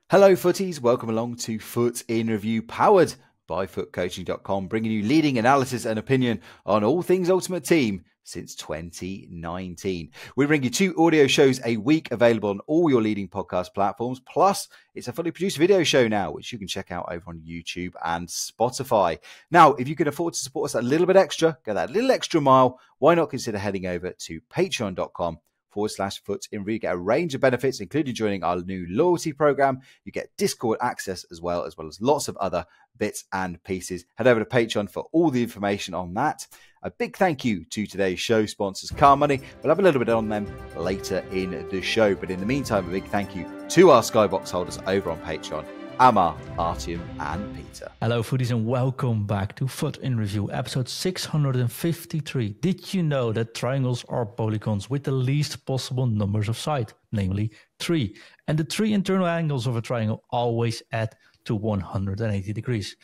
Hello footies, welcome along to Foot in Review, powered by footcoaching.com, bringing you leading analysis and opinion on all things Ultimate Team since 2019. We bring you 2 audio shows a week, available on all your leading podcast platforms, plus it's a fully produced video show now, which you can check out over on YouTube and Spotify. Now, if you can afford to support us a little bit extra, go that little extra mile, why not consider heading over to patreon.com/foot in review. Get a range of benefits, including joining our new loyalty program. You get Discord access as well as lots of other bits and pieces. Head over to Patreon for all the information on that. A big thank you to today's show sponsors, CarMoney. We'll have a little bit on them later in the show. But in the meantime, a big thank you to our Skybox holders over on Patreon, Amar, Artyom and Peter. Hello foodies and welcome back to Foot in Review, episode 653. Did you know that triangles are polygons with the least possible numbers of sides, namely 3? And the 3 internal angles of a triangle always add to 180 degrees.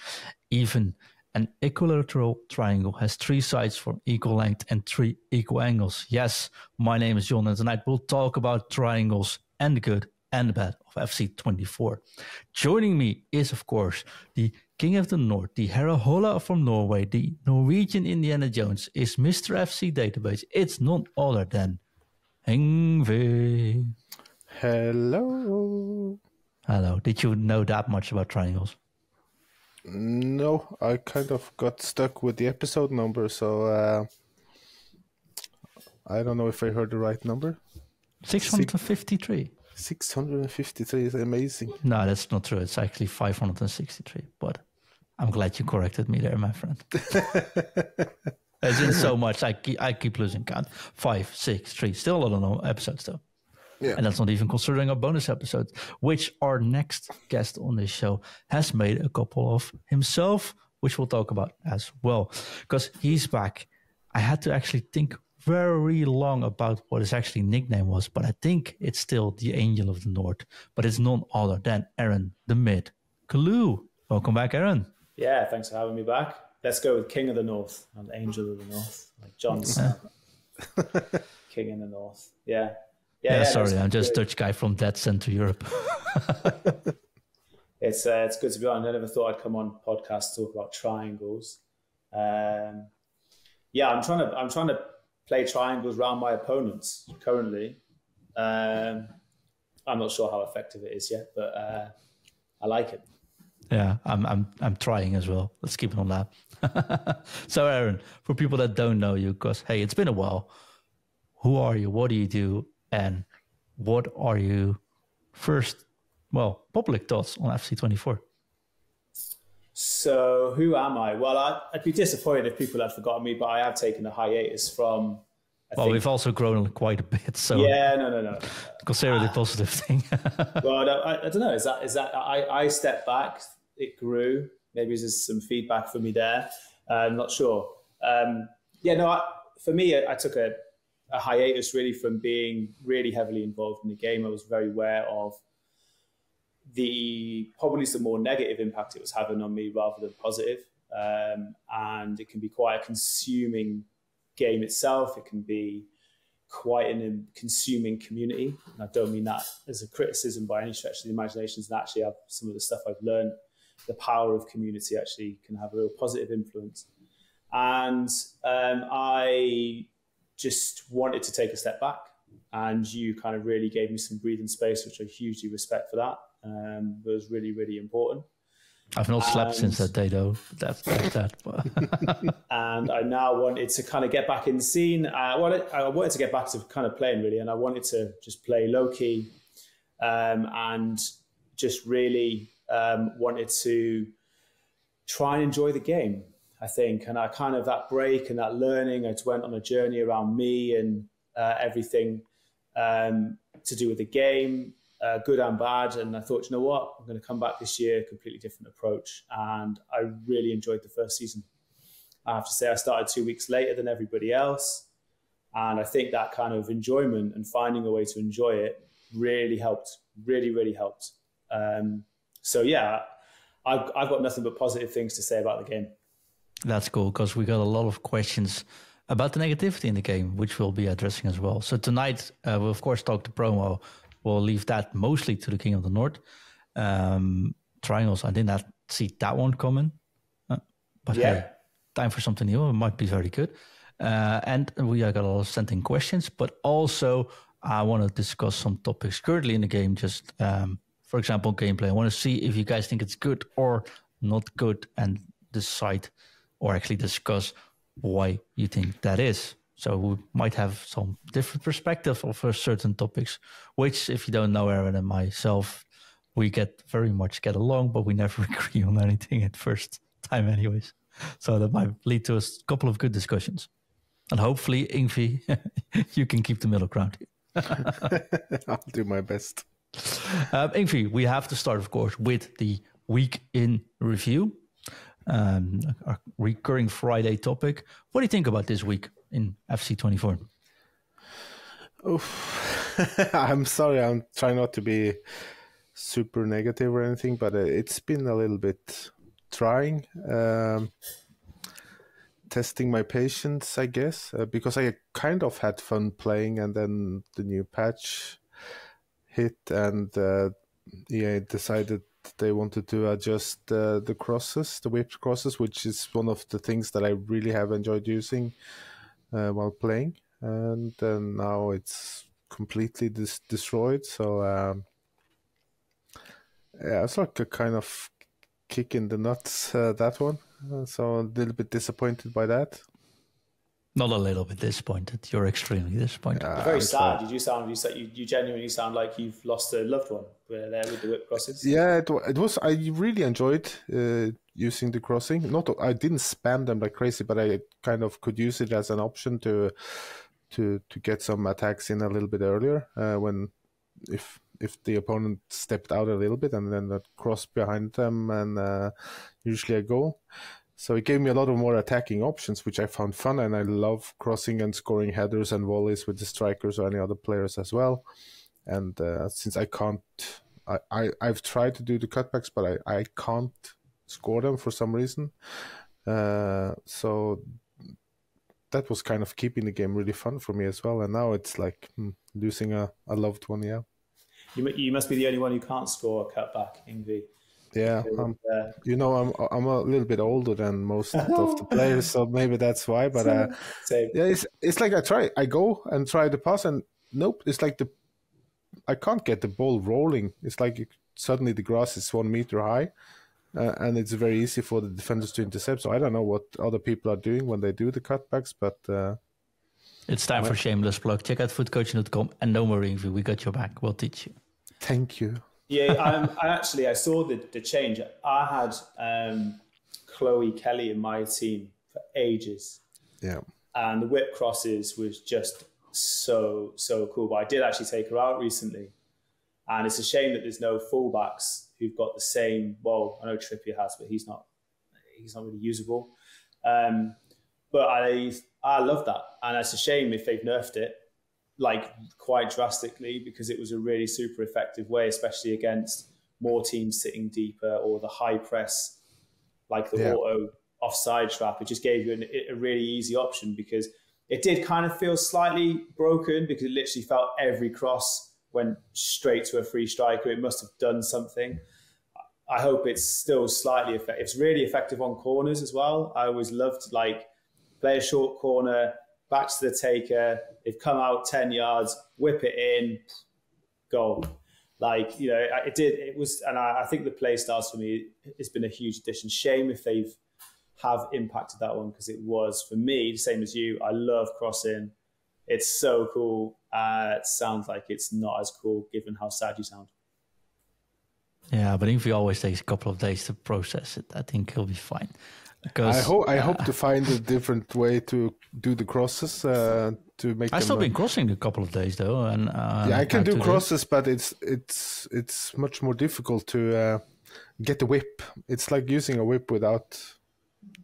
Even an equilateral triangle has 3 sides from equal length and 3 equal angles. Yes, my name is John and tonight we'll talk about triangles and the good and the bad of FC24. Joining me is, of course, the King of the North, the Herahola from Norway, the Norwegian Indiana Jones, is Mr. FC Database. It's none other than Ingve. Hello. Hello. Did you know that much about triangles? No, I kind of got stuck with the episode number, so I don't know if I heard the right number. 653. 653 is amazing. No, that's not true. It's actually 563, but I'm glad you corrected me there, my friend. As in so much, I keep losing count. 5, 6, 3. Still a lot of episodes, though. Yeah. And that's not even considering our bonus episodes, which our next guest on this show has made a couple of himself, which we'll talk about as well. Because he's back. I had to actually think very long about what his actually nickname was, but I think it's still the Angel of the North. But it's none other than Aaron the Mid Kaloo. Welcome back, Aaron. Yeah, thanks for having me back. Let's go with King of the North and Angel of the North, like John Snow. King in the North. Yeah. Yeah, sorry, I'm just Dutch guy from that Central Europe. It's good to be on. I never thought I'd come on podcast to talk about triangles. I'm trying to play triangles around my opponents currently. I'm not sure how effective it is yet, but I like it. Yeah, I'm trying as well. Let's keep it on that. So, Aaron, for people that don't know you, because hey, it's been a while. Who are you? What do you do? And what are you public thoughts on FC24? So who am I? Well, I'd be disappointed if people had forgotten me, but I have taken a hiatus from... we've also grown quite a bit, so... Yeah, no. Consider it a positive thing. Well, I don't know. Is that I stepped back, it grew. Maybe there's some feedback for me there. I'm not sure. For me, I took a hiatus really from being really heavily involved in the game. I was very aware of probably some more negative impact it was having on me rather than positive. And it can be quite a consuming game itself. It can be quite a consuming community. And I don't mean that as a criticism by any stretch of the imagination. And actually, some of the stuff I've learned, the power of community actually can have a real positive influence. And I just wanted to take a step back, and you kind of really gave me some breathing space, which I hugely respect for that. It was really, really important. I've not slept since that day, though. That's that. And I now wanted to kind of get back in the scene. I wanted to get back to kind of playing, really, and I wanted to just play low-key and just really wanted to try and enjoy the game, I think. And I kind of, that break and that learning, I just went on a journey around me and everything to do with the game, good and bad. And I thought, you know what, I'm going to come back this year, completely different approach. And I really enjoyed the first season. I have to say I started 2 weeks later than everybody else. And I think that kind of enjoyment and finding a way to enjoy it really helped, really helped. So yeah, I've got nothing but positive things to say about the game. That's cool, because we got a lot of questions about the negativity in the game, which we'll be addressing as well. So tonight, we'll of course talk the promo. We'll leave that mostly to the King of the North. Triangles, I did not see that one coming. But hey, time for something new. It might be very good. And we got a lot of sent in questions, but also I want to discuss some topics currently in the game. Just, for example, gameplay. I want to see if you guys think it's good or not good and decide or actually discuss why you think that is. So we might have some different perspective of certain topics, which if you don't know Aaron and myself, we very much get along, but we never agree on anything at first time anyways. So that might lead to a couple of good discussions. And hopefully, Ingve, you can keep the middle ground here. I'll do my best. Ingve, we have to start, of course, with the week in review. Our recurring Friday topic. What do you think about this week in FC24? I'm sorry, I'm trying not to be super negative or anything, but it's been a little bit trying. Testing my patience, I guess, because I kind of had fun playing, and then the new patch hit, and EA decided they wanted to adjust the crosses, the whipped crosses, which is one of the things that I really have enjoyed using while playing, and now it's completely destroyed. So yeah, it's like a kind of kick in the nuts, that one. So a little bit disappointed by that. Not a little bit disappointed. You're extremely disappointed. Very sad. You genuinely sound like you've lost a loved one there with the whip crosses. Yeah, it was. I really enjoyed using the crossing. I didn't spam them like crazy, but I kind of could use it as an option to get some attacks in a little bit earlier if the opponent stepped out a little bit, and then that cross behind them and usually a goal. So it gave me a lot of more attacking options, which I found fun, and I love crossing and scoring headers and volleys with the strikers or any other players as well. And since I can't, I've tried to do the cutbacks, but I can't score them for some reason. So that was kind of keeping the game really fun for me as well. And now it's like losing a loved one, yeah. You must be the only one who can't score a cutback, Ingve. Yeah, I'm a little bit older than most of the players, so maybe that's why. But yeah, it's like I go and try the pass, and nope, it's like I can't get the ball rolling. It's like suddenly the grass is 1 meter high, and it's very easy for the defenders to intercept. So I don't know what other people are doing when they do the cutbacks, but it's time for shameless plug. Check out footcoaching.com, and don't worry, Ingve, we got your back. We'll teach you. Thank you. Yeah, I saw the change. I had Chloe Kelly in my team for ages. Yeah. And the whip crosses was just so cool. But I did actually take her out recently. And it's a shame that there's no fullbacks who've got the same, well, I know Trippier has, but he's not really usable. But I love that. And it's a shame if they've nerfed it like quite drastically, because it was a really super effective way, especially against more teams sitting deeper or the high press, like the auto offside trap. It just gave you a really easy option, because it did kind of feel slightly broken, because it literally felt every cross went straight to a free striker. It must have done something. I hope it's still slightly effective. It's really effective on corners as well. I always loved play a short corner, back to the taker. They've come out 10 yards, whip it in, goal. It was, and I think the play styles for me, it's been a huge addition. Shame if have impacted that one, because it was, for me, the same as you. I love crossing. It's so cool. It sounds like it's not as cool given how sad you sound. Yeah, but Ingve always takes a couple of days to process it. I think he'll be fine. Because I hope to find a different way to do the crosses to make. I've still been crossing a couple of days though, and I can do crosses, but it's much more difficult to get the whip. It's like using a whip without,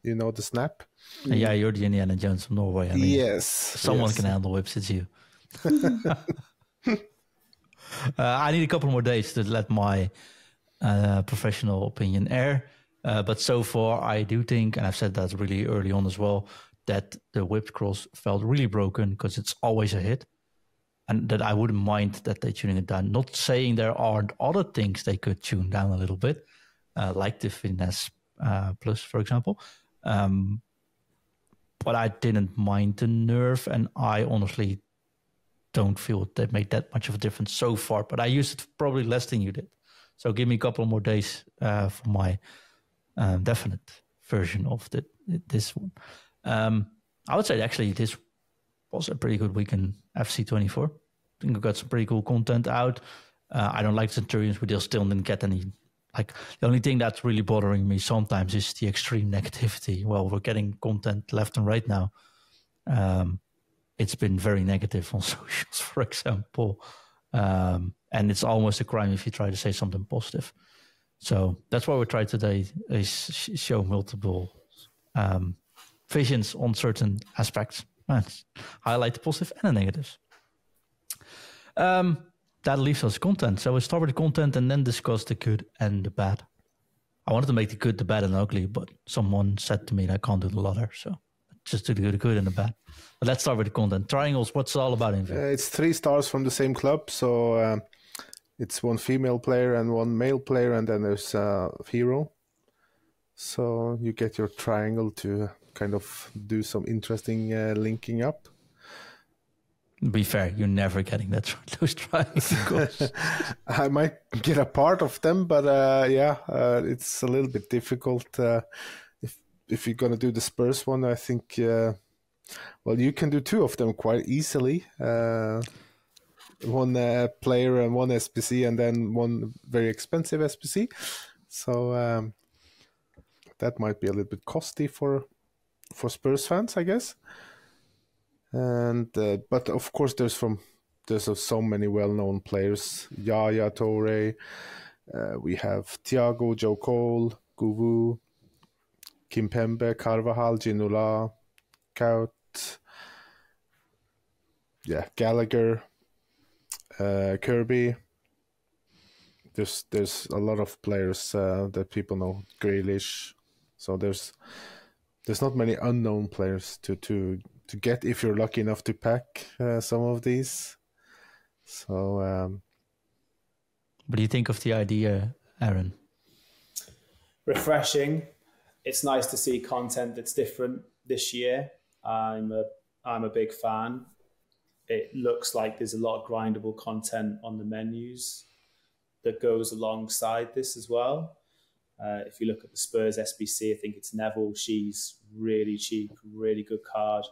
the snap. Yeah, you're the Indiana Jones of Norway. I mean, yes, someone can handle whips. It's you. I need a couple more days to let my professional opinion air. But so far, I do think, and I've said that really early on as well, that the whipped cross felt really broken, because it's always a hit. and that I wouldn't mind that they're tuning it down. Not saying there aren't other things they could tune down a little bit, like the finesse plus, for example. But I didn't mind the nerf, and I honestly don't feel that made that much of a difference so far. But I used it probably less than you did. So give me a couple more days for my definite version of this one. I would say actually this was a pretty good week in FC24. I think we got some pretty cool content out. I don't like Centurions, but they still didn't get any. Like, the only thing that's really bothering me sometimes is the extreme negativity. Well, we're getting content left and right now. It's been very negative on socials, for example. And it's almost a crime if you try to say something positive. So that's why we tried today is show multiple visions on certain aspects. Highlight the positive and the negatives. That leaves us content. So we start with the content and then discuss the good and the bad. I wanted to make the good, the bad, and the ugly, but someone said to me that I can't do the latter. So just do the good and the bad. But let's start with the content. Triangles, what's it all about, Ingve? It's 3 stars from the same club. So it's 1 female player and 1 male player, and then there's a hero. So you get your triangle to kind of do some interesting linking up. Be fair, you're never getting those triangles. I might get a part of them, but it's a little bit difficult. If you're going to do the Spurs one, I think, you can do 2 of them quite easily. 1 player and 1 SPC, and then 1 very expensive SPC. So that might be a little bit costly for Spurs fans, I guess. And but of course, there's so many well-known players. Yaya Toure, we have Thiago, Joe Cole, Guvu, Kimpembe, Carvajal, Ginola, Kaut, Gallagher, Kirby. There's a lot of players that people know. Grealish. So there's not many unknown players to get if you're lucky enough to pack some of these. So, what do you think of the idea, Aaron? Refreshing. It's nice to see content that's different this year. I'm a big fan. It looks like there's a lot of grindable content on the menus that goes alongside this as well. If you look at the Spurs SBC, I think it's Neville. She's really cheap, really good card.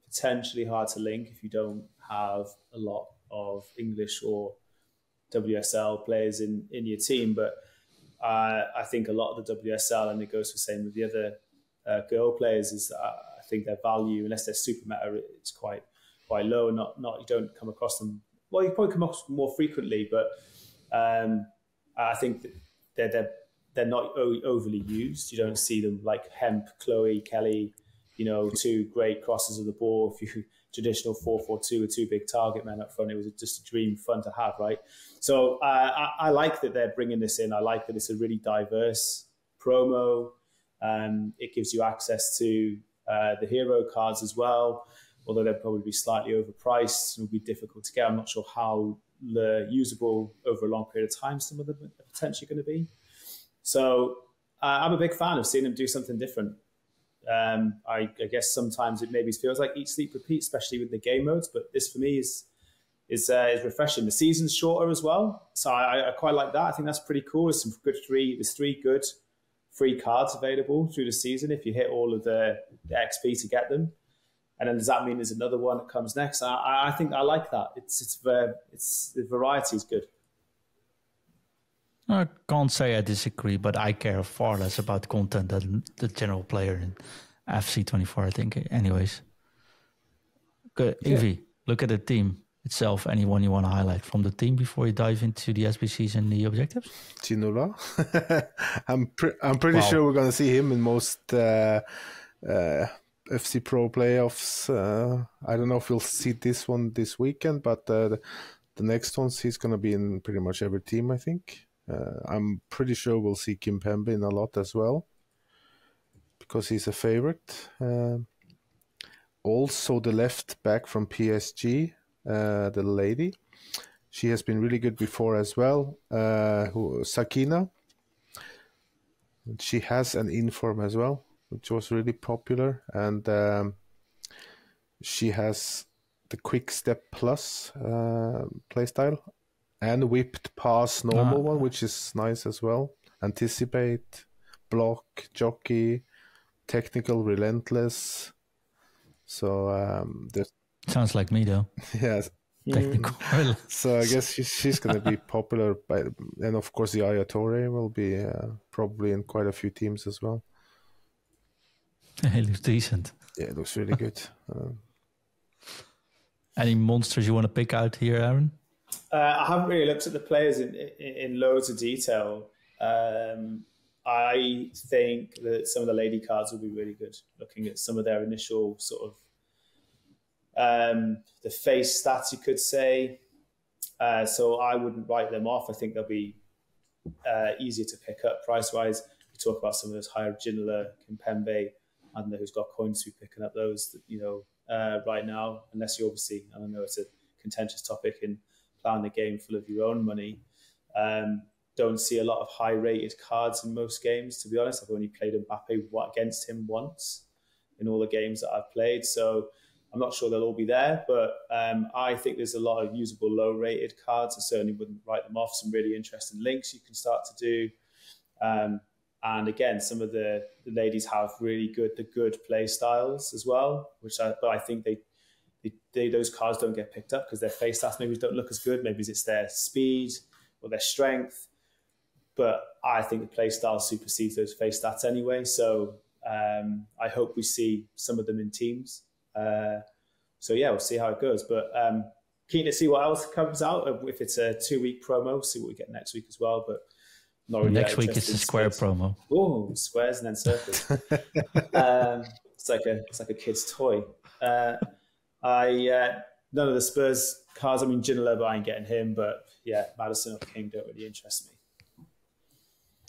Potentially hard to link if you don't have a lot of English or WSL players in your team. But I think a lot of the WSL, and it goes the same with the other girl players, is I think their value, unless they're super meta, it's quite low. Not you don't come across them. Well, you probably come across them more frequently, but I think that they're not overly used. You don't see them like Hemp, Chloe, Kelly, 2 great crosses of the ball. If you traditional 4-4-2 with 2 big target men up front, it was just a dream fun to have, right? So I like that they're bringing this in. I like that it's a really diverse promo. It gives you access to the hero cards as well, although they'll probably be slightly overpriced. It will be difficult to get. I'm not sure how usable over a long period of time some of them are potentially going to be. So I'm a big fan of seeing them do something different. I guess sometimes it maybe feels like eat, sleep, repeat, especially with the game modes. But this for me is refreshing. The season's shorter as well, so I quite like that. I think that's pretty cool. There's 3 good free cards available through the season if you hit all of the XP to get them. And then does that mean there's another one that comes next? I think I like that. It's the variety is good. I can't say I disagree, but I care far less about content than the general player in FC24, I think. Anyways. Good. Ingve, look at the team itself. Anyone you want to highlight from the team before you dive into the SBCs and the objectives? Ginola. I'm pretty sure we're going to see him in most FC Pro playoffs. I don't know if we'll see this one this weekend, but the next ones he's going to be in pretty much every team, I think. I'm pretty sure we'll see Kimpembe in a lot as well, because he's a favorite. Also, the left back from PSG, the lady. She has been really good before as well. Sakina. She has an inform as well, which was really popular. And she has the Quick Step Plus playstyle and Whipped Pass normal one, which is nice as well. Anticipate, Block, Jockey, Technical, Relentless. So sounds like me though. Yes. Technical. So I guess she's going to be popular, and of course the Ayatore will be probably in quite a few teams as well. It looks decent. Yeah, it looks really good. Any monsters you want to pick out here, Aaron? I haven't really looked at the players in loads of detail. I think that some of the lady cards will be really good. Looking at some of their initial sort of the face stats, you could say. So I wouldn't write them off. I think they'll be easier to pick up price-wise. We talk about some of those higher Ginola, Kimpembe. I don't know who's got coins to be picking up those, right now, unless you obviously, I don't know, it's a contentious topic in playing the game full of your own money. Don't see a lot of high-rated cards in most games, to be honest. I've only played Mbappe against him once in all the games that I've played. So I'm not sure they'll all be there, but I think there's a lot of usable low-rated cards. I certainly wouldn't write them off. Some really interesting links you can start to do. And again, some of the ladies have really good play styles as well, but I think those cards don't get picked up because their face stats maybe don't look as good. Maybe it's their speed or their strength. But I think the play style supersedes those face stats anyway. So I hope we see some of them in teams. So yeah, we'll see how it goes. But keen to see what else comes out. If it's a 2-week promo, see what we get next week as well. But not really next week is the square promo. Oh, squares and then circles. It's like a kid's toy. None of the Spurs cards. I mean, Ginola, but I ain't getting him. But yeah, Maddison or King don't really interest me.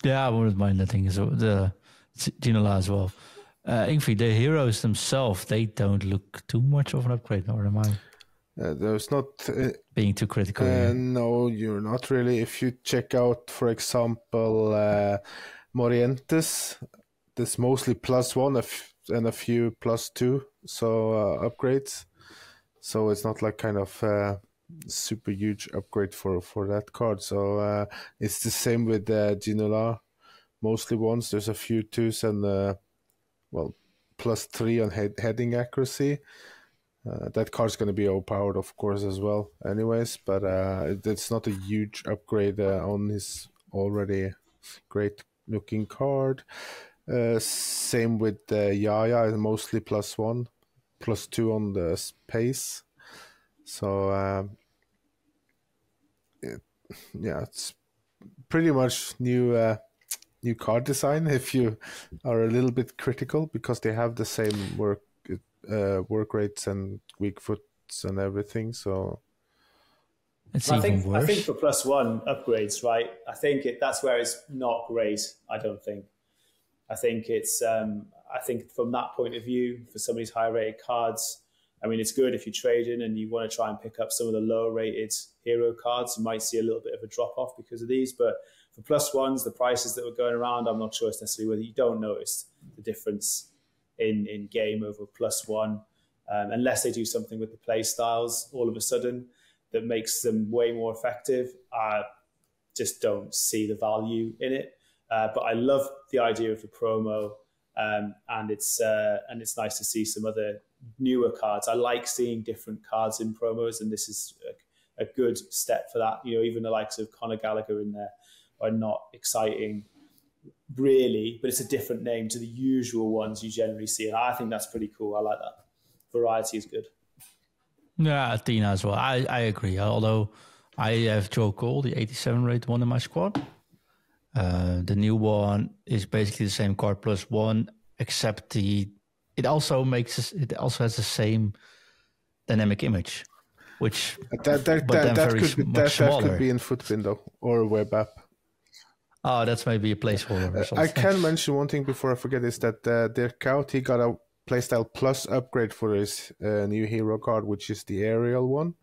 Yeah, I wouldn't mind that thing. So the Ginola as well. Ingve, the heroes themselves, they don't look too much of an upgrade, or am I? There's not being too critical. No, you're not really. If you check out, for example, Morientes, there's mostly +1 and a few +2, so upgrades. So it's not like kind of super huge upgrade for that card. So it's the same with Ginola. Mostly 1s. There's a few 2s and +3 on heading accuracy. That card's going to be overpowered, of course, as well. Anyways, but it's not a huge upgrade on his already great-looking card. Same with Yaya, mostly +1, +2 on the pace. So it's pretty much new card design if you are a little bit critical, because they have the same work rates and weak foots and everything. So it's even worse. I think for +1 upgrades, right? I think that's where it's not great. I don't think. I think it's. I think from that point of view, for some of these high-rated cards, I mean, it's good if you trade in and you want to try and pick up some of the low-rated hero cards. You might see a little bit of a drop-off because of these, but for +1s, the prices that were going around, I'm not sure it's necessarily whether you don't notice the difference in game over +1, unless they do something with the play styles all of a sudden that makes them way more effective. I just don't see the value in it. But I love the idea of the promo, and it's nice to see some other newer cards. I like seeing different cards in promos, and this is a good step for that. Even the likes of Conor Gallagher in there are not exciting really, but it's a different name to the usual ones you generally see, and I think that's pretty cool. I like that. Variety is good. Yeah, Athena as well. I agree. Although I have Joe Cole, the 87 rate one in my squad. The new one is basically the same card +1, except it also has the same dynamic image, which that could be in Footbin though, or a web app. Oh, that's maybe a placeholder or something. I can mention one thing before I forget, is that Dirk Kuyt, he got playstyle plus upgrade for his new hero card, which is the aerial one,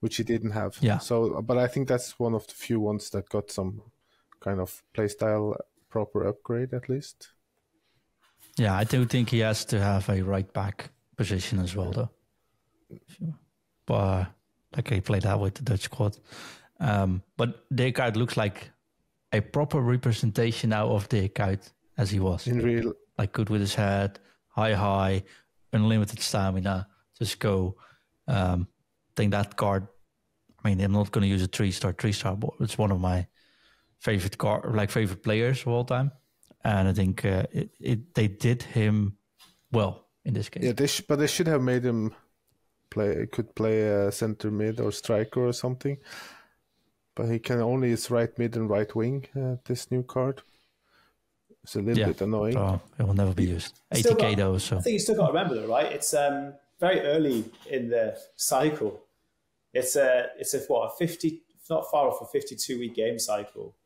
which he didn't have. Yeah. So, but I think that's one of the few ones that got some kind of playstyle proper upgrade at least. Yeah, I do think he has to have a right back position as well, though. But like he played that with the Dutch squad. But De Kuyt looks like a proper representation now of De Kuyt as he was. In real, like good with his head, high, unlimited stamina, just go. I think that card, I mean, I'm not going to use a 3-star, but it's one of my favorite favorite players of all time. And I think they did him well in this case. Yeah, but they should have made him play a center mid or striker or something. But he can only is right mid and right wing. This new card, it's a little bit annoying. So it will never be used. 80k though. So I think you still got to remember though, right? It's very early in the cycle. It's a 50, not far off a 52-week game cycle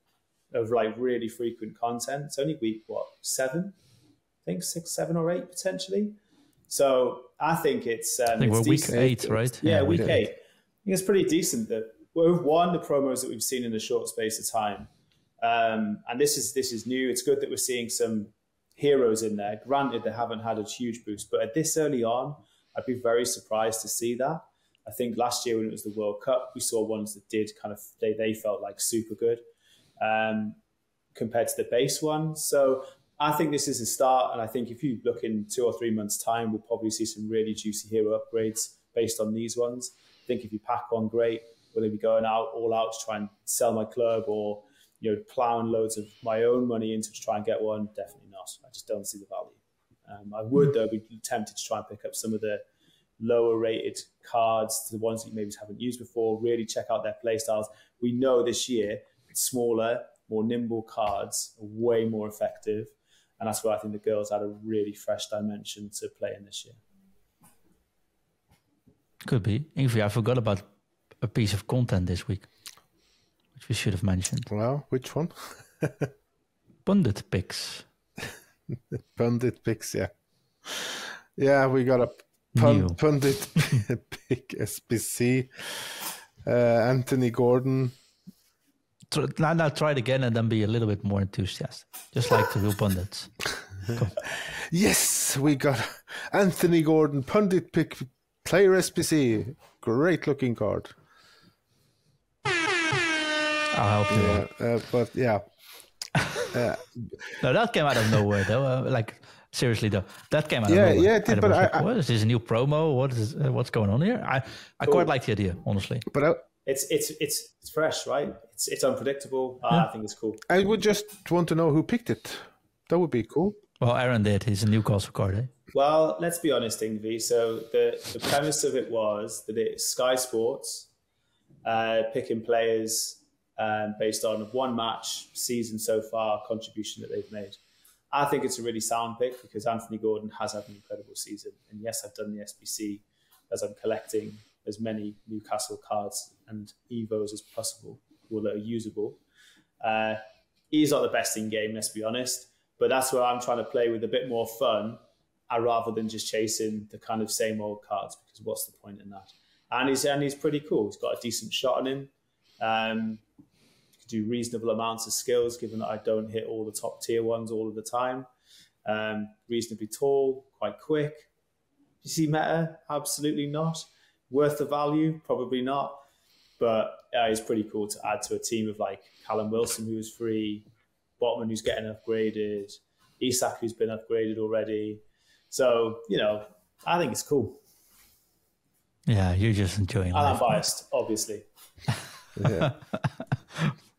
of like really frequent content. It's only week 7, I think 6, 7 or 8 potentially. So I think it's I think we're week 8, right? Yeah, week 8. I think it's pretty decent that we've won the promos that we've seen in a short space of time. And this is new. It's good that we're seeing some heroes in there. Granted, they haven't had a huge boost, but at this early on, I'd be very surprised to see that. I think last year when it was the World Cup, we saw ones that did kind of, they felt like super good compared to the base one. So I think this is a start. And I think if you look in 2 or 3 months' time, we'll probably see some really juicy hero upgrades based on these ones. I think if you pack one, great. Will I be going all out to try and sell my club or, plowing loads of my own money into to try and get one? Definitely not. I just don't see the value. I would, though, be tempted to try and pick up some of the lower rated cards, the ones that you maybe haven't used before, really check out their play styles. We know this year, smaller, more nimble cards are way more effective. And that's where I think the girls add a really fresh dimension to play in this year. Could be. Ingve, I forgot about a piece of content this week, which we should have mentioned. Well, which one? Pundit picks. Pundit picks, yeah. Yeah, we got a pundit pick SBC. Anthony Gordon. Now try it again and then be a little bit more enthusiastic, just like the real pundits. Yes, we got Anthony Gordon, pundit pick, player SPC. Great looking card. I'll help you. But yeah. No, that came out of nowhere though. Seriously though, that came out of nowhere. Yeah, it did. But what is this, a new promo? What's going on here? I quite like the idea, honestly. But it's fresh, right? It's unpredictable. I think it's cool. I would just want to know who picked it. That would be cool. Well, Aaron did. He's a Newcastle card, eh? Well, let's be honest, Ingve. So the premise of it was that it's Sky Sports picking players based on one match, season so far, contribution that they've made. I think it's a really sound pick because Anthony Gordon has had an incredible season. And yes, I've done the SBC as I'm collecting as many Newcastle cards and Evos as possible, or that are usable. He's not the best in game, let's be honest, but that's where I'm trying to play with a bit more fun rather than just chasing the kind of same old cards, because what's the point in that? And he's pretty cool. He's got a decent shot on him. He can do reasonable amounts of skills, given that I don't hit all the top tier ones all of the time. Reasonably tall, quite quick. You see meta? Absolutely not. Worth the value? Probably not. But it's pretty cool to add to a team of like Callum Wilson, who's free, Botman, who's getting upgraded, Isak, who's been upgraded already. So, I think it's cool. Yeah, you're just enjoying life. I'm biased, obviously. Yeah.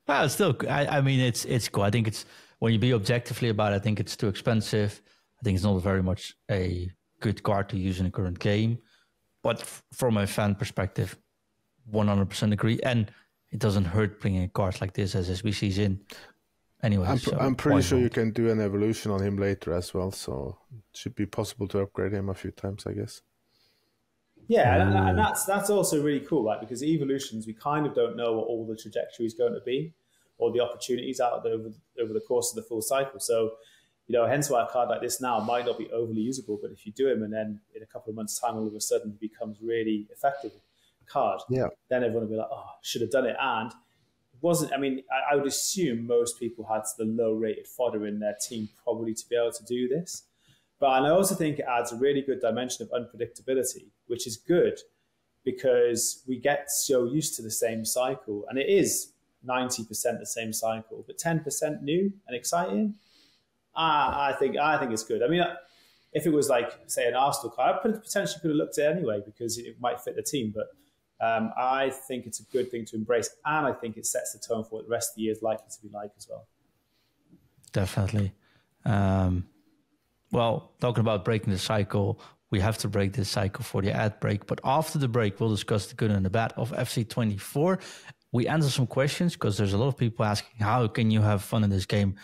Well, still, I mean, it's cool. I think it's, when you be objectively about it, I think it's too expensive. I think it's not very much a good card to use in a current game. But from a fan perspective, 100% agree. And it doesn't hurt bringing cards like this as SBC's in. Anyway, I'm pretty sure you can do an evolution on him later as well. So it should be possible to upgrade him a few times, I guess. Yeah, and that's also really cool, right? Because evolutions, we kind of don't know what all the trajectory is going to be or the opportunities out there over the course of the full cycle. So hence why a card like this now might not be overly usable, but if you do him and then in a couple of months' time, all of a sudden he becomes really effective card, then everyone will be like, oh, should have done it. And it wasn't, I would assume most people had the low-rated fodder in their team probably to be able to do this. But I also think it adds a really good dimension of unpredictability, which is good because we get so used to the same cycle. And it is 90% the same cycle, but 10% new and exciting. I think it's good. If it was like, say, an Arsenal card, I potentially could have looked at it anyway because it might fit the team. But I think it's a good thing to embrace. And I think it sets the tone for what the rest of the year is likely to be like as well. Definitely. Well, talking about breaking the cycle, we have to break this cycle for the ad break. But after the break, we'll discuss the good and the bad of FC24. We answer some questions because there's a lot of people asking, how can you have fun in this game?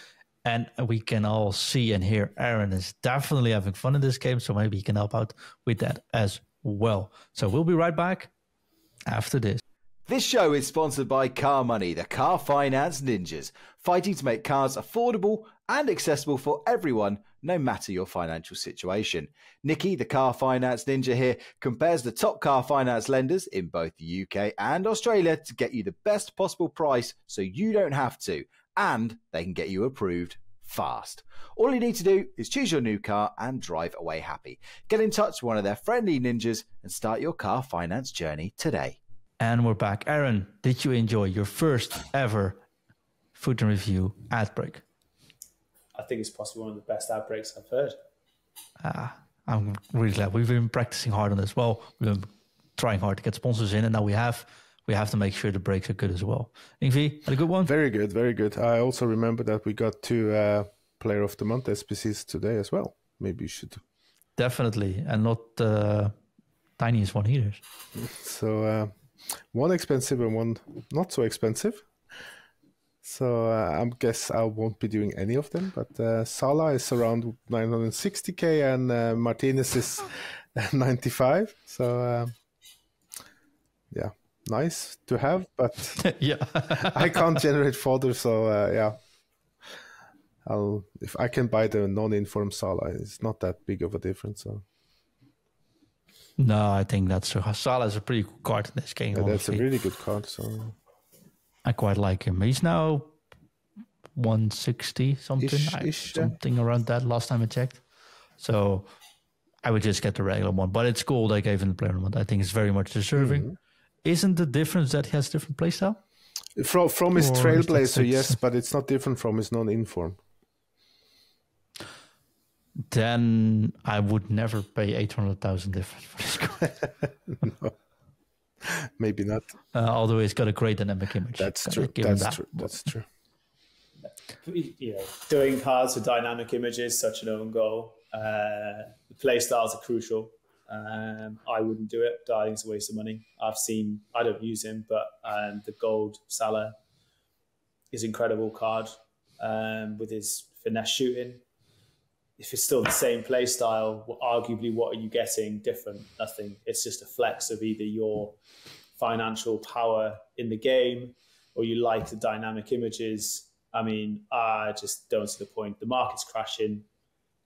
And we can all see and hear Aaron is definitely having fun in this game. So maybe he can help out with that as well. So we'll be right back after this. This show is sponsored by CarMoney, the car finance ninjas, fighting to make cars affordable and accessible for everyone, no matter your financial situation. Nikki, the car finance ninja here, compares the top car finance lenders in both the UK and Australia to get you the best possible price so you don't have to, and they can get you approved fast. All you need to do is choose your new car and drive away happy. Get in touch with one of their friendly ninjas and start your car finance journey today. And we're back. Aaron, did you enjoy your first ever Foot in Review ad break? I think it's possibly one of the best ad breaks I've heard. I'm really glad. We've been practicing hard on this. Well, we've been trying hard to get sponsors in, and now we have to make sure the breaks are good as well. Ingve, had a good one? Very good, very good. I also remember that we got 2 Player of the Month SPCs today as well. Maybe you should. Definitely, and not tiniest one either. So one expensive and one not so expensive. So I guess I won't be doing any of them, but Salah is around 960k and Martinez is 95. So yeah, nice to have, but yeah, I can't generate fodder. So yeah, if I can buy the non-informed Salah, it's not that big of a difference. So. No, I think that's Salah is a pretty good card in this game. Yeah, that's a really good card. So. I quite like him. He's now 160 something, something around that last time I checked. So I would just get the regular one, but it's cool they gave him the player one. I think it's very much deserving. Mm-hmm. Isn't the difference that he has different playstyle? From his Trailblazer, yes, but it's not different from his non-inform. Then I would never pay 800,000 difference for this card. No. Maybe not. Although he's got a great dynamic image. That's true. That's true. Doing cards with dynamic images, such an own goal. The play styles are crucial. I wouldn't do it. I think it's a waste of money. I don't use him, but the gold Salah is an incredible card with his finesse shooting. If it's still the same play style, arguably what are you getting different? Nothing. It's just a flex of either your financial power in the game or you like the dynamic images. I just don't see the point. The market's crashing.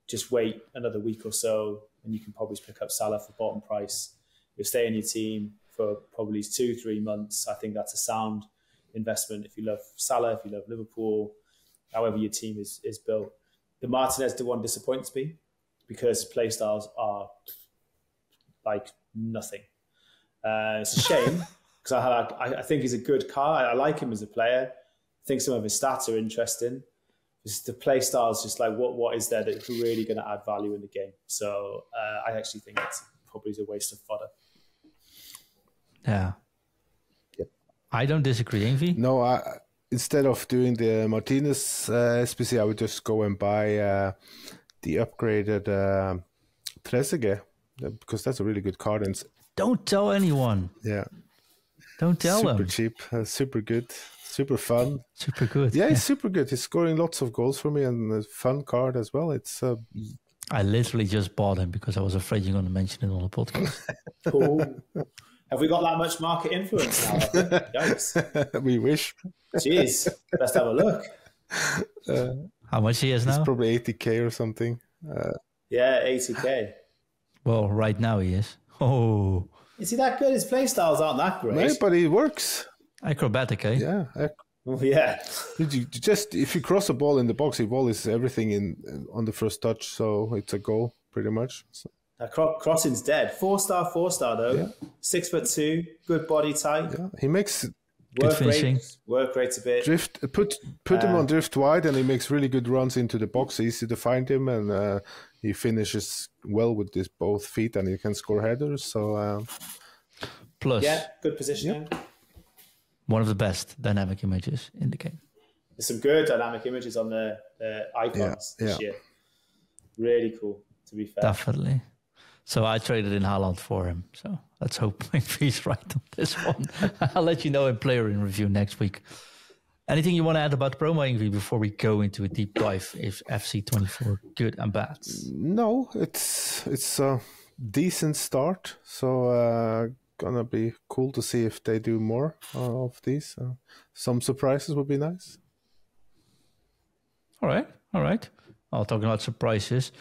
Just wait another week or so and you can probably pick up Salah for bottom price. You'll stay in your team for probably 2-3 months. I think that's a sound investment if you love Salah, if you love Liverpool, however your team is built. The Martinez one disappoints me because playstyles are like nothing. It's a shame because I think he's a good card. I like him as a player. I think some of his stats are interesting. Just the playstyles, just like what is there that's really going to add value in the game. So I actually think it's probably a waste of fodder. Yeah. Yep. I don't disagree, Ingve. No, instead of doing the Martinez SPC, I would just go and buy the upgraded Trezeguet because that's a really good card. And don't tell anyone. Yeah. Don't tell them. Super cheap, super good, super fun. Super good. Yeah, he's super good. He's scoring lots of goals for me and a fun card as well. It's. I literally just bought him because I was afraid you're going to mention it on the podcast. Cool. Have we got that much market influence now? Yikes. We wish. Jeez, let's have a look. How much he has now? It's probably 80k or something. Yeah, 80k. Well, right now he is. Oh. Is he that good? His play styles aren't that great. No, but it works. Acrobatic, eh? Yeah. Well, yeah. If you cross a ball in the box, he volleys everything on the first touch, so it's a goal pretty much. So. Crossing's dead. 4-star though. Yeah. 6'2", good body type. Yeah, he makes good finishing. Work rate a bit. Drift. Put him on drift wide, and he makes really good runs into the box. Easy to find him, and he finishes well with his both feet, and he can score headers. So plus, yeah, good positioning. Yep. One of the best dynamic images in the game. There's some good dynamic images on the icons this year. Really cool, to be fair. Definitely. So I traded in Haaland for him. So let's hope he's right on this one. I'll let you know in player in review next week. Anything you want to add about promo, Ingve, before we go into a deep dive? If FC24 good and bad? No, it's a decent start. So gonna be cool to see if they do more of these. Some surprises would be nice. All right. Talking about surprises,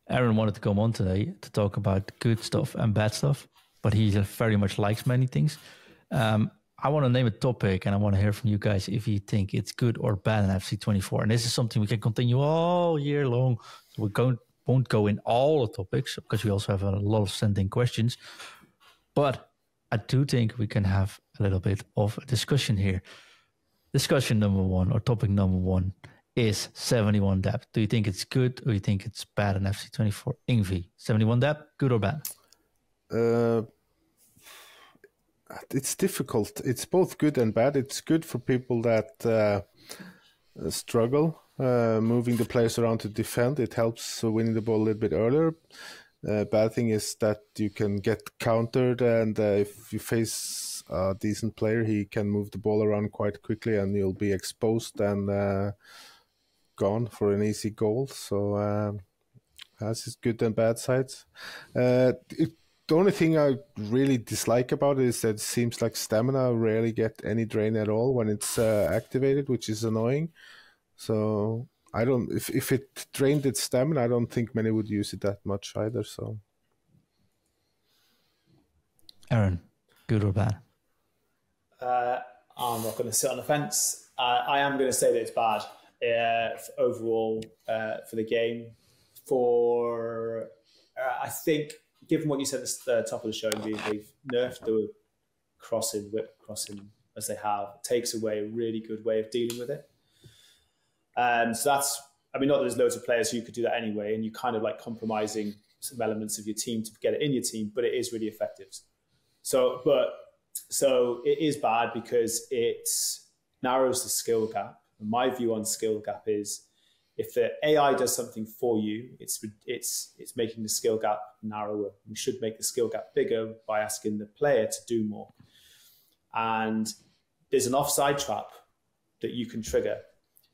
Aaron wanted to come on today to talk about good stuff and bad stuff, but he very much likes many things. I want to name a topic, and I want to hear from you guys if you think it's good or bad in FC24. And this is something we can continue all year long. So we won't go in all the topics because we also have a lot of sent-in questions. But I do think we can have a little bit of a discussion here. Discussion number one, or topic number one, is 71 depth. Do you think it's good or you think it's bad in FC24? Ingve, 71 depth, good or bad? It's difficult. It's both good and bad. It's good for people that struggle moving the players around to defend. It helps winning the ball a little bit earlier. Bad thing is that you can get countered, and if you face a decent player, he can move the ball around quite quickly, and you'll be exposed and gone for an easy goal. So has its good and bad sides. The only thing I really dislike about it is that it seems like stamina rarely get any drain at all when it's activated, which is annoying. So I don't. If it drained its stamina, I don't think many would use it that much either. So, Aaron, good or bad? I'm not going to sit on the fence. I am going to say that it's bad overall for the game. I think, given what you said at the top of the show, they've nerfed the whip crossing as they have. It takes away a really good way of dealing with it. So that's, not that there's loads of players who could do that anyway, and you kind of like compromising some elements of your team to get it in your team, but it is really effective. So it is bad because it narrows the skill gap. And my view on skill gap is, if the AI does something for you, it's making the skill gap narrower. We should make the skill gap bigger by asking the player to do more. And there's an offside trap that you can trigger.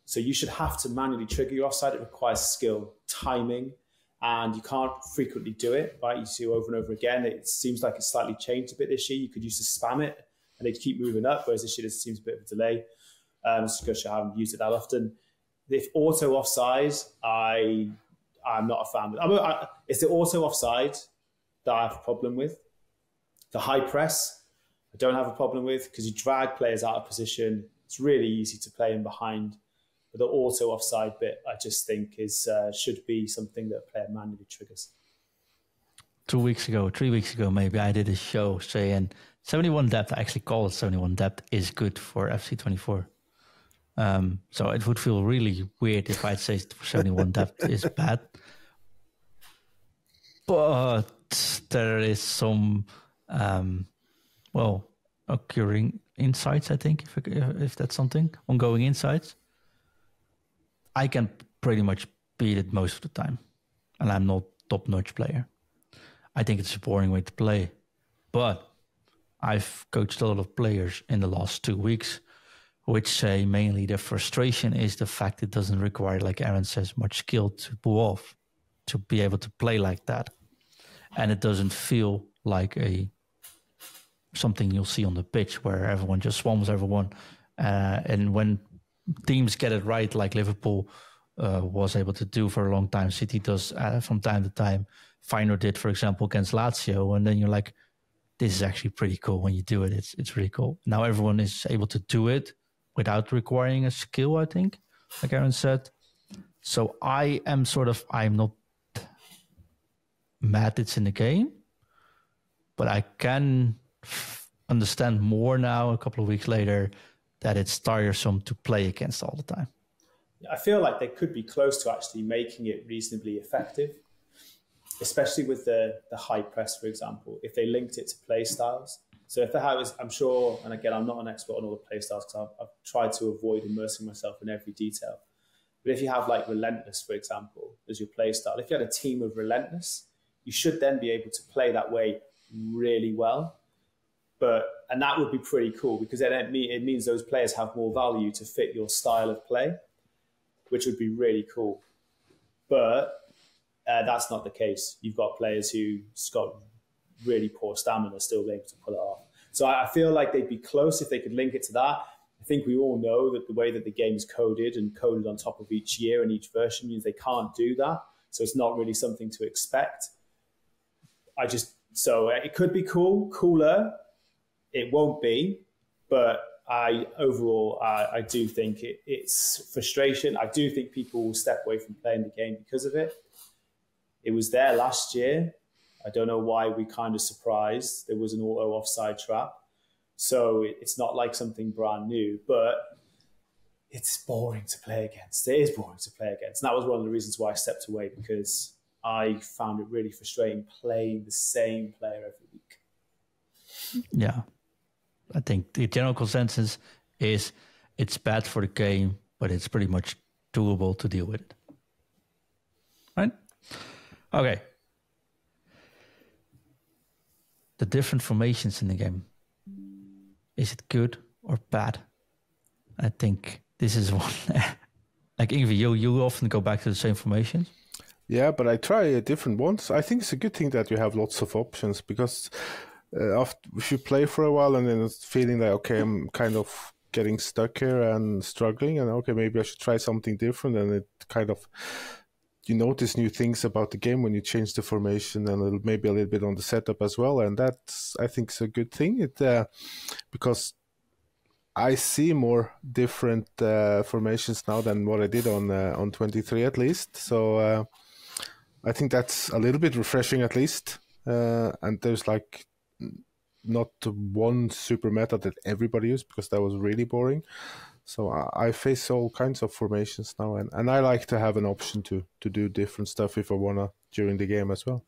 So you should have to manually trigger your offside. It requires skill, timing, and you can't frequently do it, right? You see over and over again. It seems like it's slightly changed a bit this year. You could use to spam it and they'd keep moving up, whereas this year it seems a bit of a delay. Just because I haven't used it that often. If auto offside, I'm not a fan. It's the auto offside that I have a problem with. The high press, I don't have a problem with, because you drag players out of position. It's really easy to play in behind. But the auto offside bit, I just think should be something that a player manually triggers. 3 weeks ago, maybe I did a show saying 71 depth, I actually call it 71 depth, is good for FC24. So it would feel really weird if I'd say 71 depth is bad. But there is some, occurring insights, I think, if that's something, ongoing insights. I can pretty much beat it most of the time. And I'm not top-notch player. I think it's a boring way to play. But I've coached a lot of players in the last 2 weeks, which say mainly their frustration is the fact it doesn't require, like Aaron says, much skill to pull off, to be able to play like that. And it doesn't feel like something you'll see on the pitch where everyone just swarms everyone. And when teams get it right, like Liverpool was able to do for a long time. City does from time to time. Feyenoord did, for example, against Lazio. And then you're like, this is actually pretty cool when you do it. It's really cool. Now everyone is able to do it without requiring a skill, I think, like Aaron said. So I'm not mad it's in the game, but I can understand more now, a couple of weeks later, that it's tiresome to play against all the time. I feel like they could be close to actually making it reasonably effective, especially with the high press, for example, if they linked it to play styles. So if I'm sure, and again, I'm not an expert on all the play styles because I've tried to avoid immersing myself in every detail. But if you have like Relentless, for example, as your play style, if you had a team of Relentless, you should then be able to play that way really well. And that would be pretty cool because it means those players have more value to fit your style of play, which would be really cool. But that's not the case. You've got players who's got really poor stamina still able to pull it off. So I feel like they'd be close if they could link it to that. I think we all know that the way that the game is coded and coded on top of each year and each version means they can't do that. So it's not really something to expect. So it could be cooler. It won't be, but I do think it's frustration. I do think people will step away from playing the game because of it. It was there last year. I don't know why we kind of surprised. There was an auto offside trap. So it's not like something brand new, but it's boring to play against. It is boring to play against. And that was one of the reasons why I stepped away, because I found it really frustrating playing the same player every week. Yeah. I think the general consensus is it's bad for the game, but it's pretty much doable to deal with it. Right? Okay. The different formations in the game. Is it good or bad? I think this is one. Like Ingve, you often go back to the same formations. Yeah, but I try different ones. I think it's a good thing that you have lots of options because if you play for a while and then it's feeling like, okay, I'm kind of getting stuck here and struggling, and okay, maybe I should try something different, and it kind of, you notice new things about the game when you change the formation and maybe a little bit on the setup as well, and that's, I think, is a good thing. Because I see more different formations now than what I did on 23 at least. So I think that's a little bit refreshing at least. And there's like not one super meta that everybody used because that was really boring. So I face all kinds of formations now, and I like to have an option to do different stuff if I wanna during the game as well.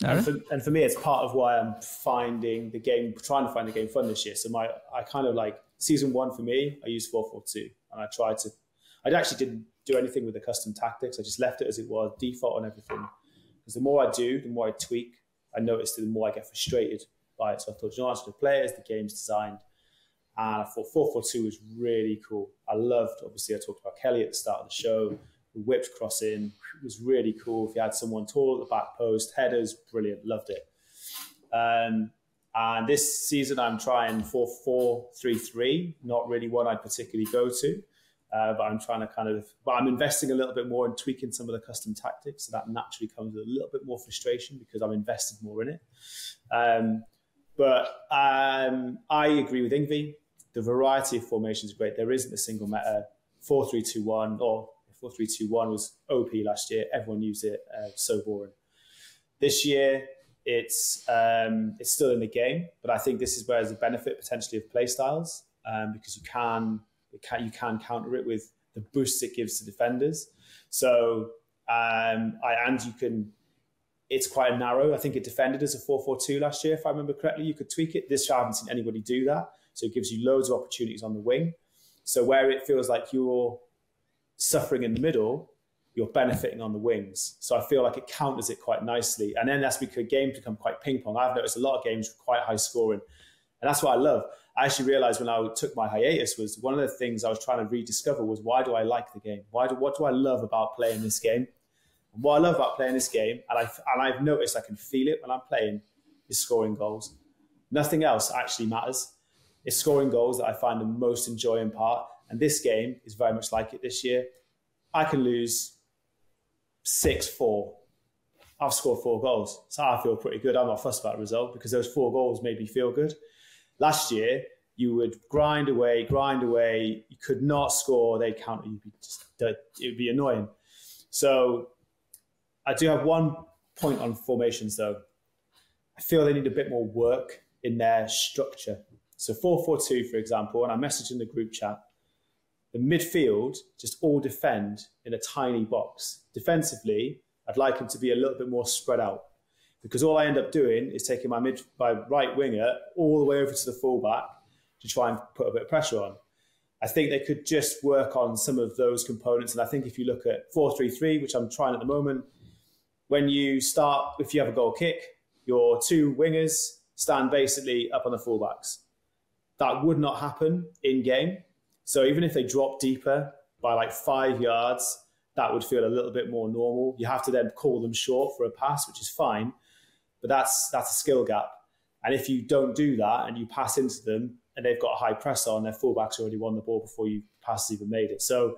And for me, it's part of why I'm trying to find the game fun this year. So I kind of like season 1 for me, I used 4-4-2, and I actually didn't do anything with the custom tactics. I just left it as it was, default on everything. Because the more I do, the more I tweak, I noticed the more I get frustrated by it. So I thought, it's for the players, the game's designed. And I thought 4-4-2 was really cool. I loved, obviously, I talked about Kelly at the start of the show. The whipped crossing was really cool. If you had someone tall at the back post, headers, brilliant, loved it. And this season, I'm trying 4-4-3-3, not really one I'd particularly go to. But I'm trying to I'm investing a little bit more in tweaking some of the custom tactics. So that naturally comes with a little bit more frustration because I'm invested more in it. But I agree with Ingve. The variety of formations is great. There isn't a single meta. 4-3-2-1 or 4-3-2-1 was OP last year. Everyone used it. So boring. This year, it's still in the game, but I think this is where there's a benefit potentially of play styles because you can counter it with the boosts it gives to defenders. So it's quite narrow. I think it defended as a 4-4-2 last year, if I remember correctly. You could tweak it. This year I haven't seen anybody do that. So it gives you loads of opportunities on the wing. So where it feels like you're suffering in the middle, you're benefiting on the wings. So I feel like it counters it quite nicely. And then that's because games become quite ping pong. I've noticed a lot of games with quite high scoring. And that's what I love. I actually realized when I took my hiatus was one of the things I was trying to rediscover was why do I like the game? What do I love about playing this game? And what I love about playing this game, and I've noticed I can feel it when I'm playing, is scoring goals. Nothing else actually matters. It's scoring goals that I find the most enjoying part. And this game is very much like it this year. I can lose 6-4. I've scored 4 goals. So I feel pretty good. I'm not fussed about the result because those 4 goals made me feel good. Last year, you would grind away. You could not score. They'd counter you. It would be annoying. So I do have one point on formations, though. I feel they need a bit more work in their structure. So 4-4-2, for example, and I messaged in the group chat, the midfield just all defend in a tiny box. Defensively, I'd like them to be a little bit more spread out because all I end up doing is taking my right winger all the way over to the fullback to try and put a bit of pressure on. I think they could just work on some of those components. And I think if you look at 4-3-3, which I'm trying at the moment, when you start, if you have a goal kick, your 2 wingers stand basically up on the fullbacks. That would not happen in game. So even if they drop deeper by like 5 yards, that would feel a little bit more normal. You have to then call them short for a pass, which is fine, but that's a skill gap. And if you don't do that and you pass into them and they've got a high press on, their fullback's already won the ball before you pass even made it. So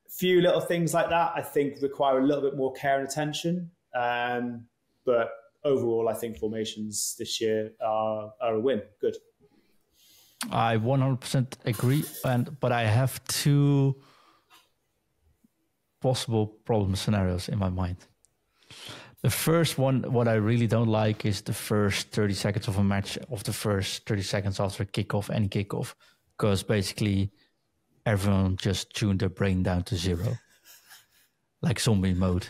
a few little things like that, I think, require a little bit more care and attention. But overall, I think formations this year are a win. Good. I 100% agree, but I have 2 possible problem scenarios in my mind. The first one, what I really don't like is the first 30 seconds of a match, of the first 30 seconds after kickoff, any kickoff, because basically everyone just tuned their brain down to 0, like zombie mode.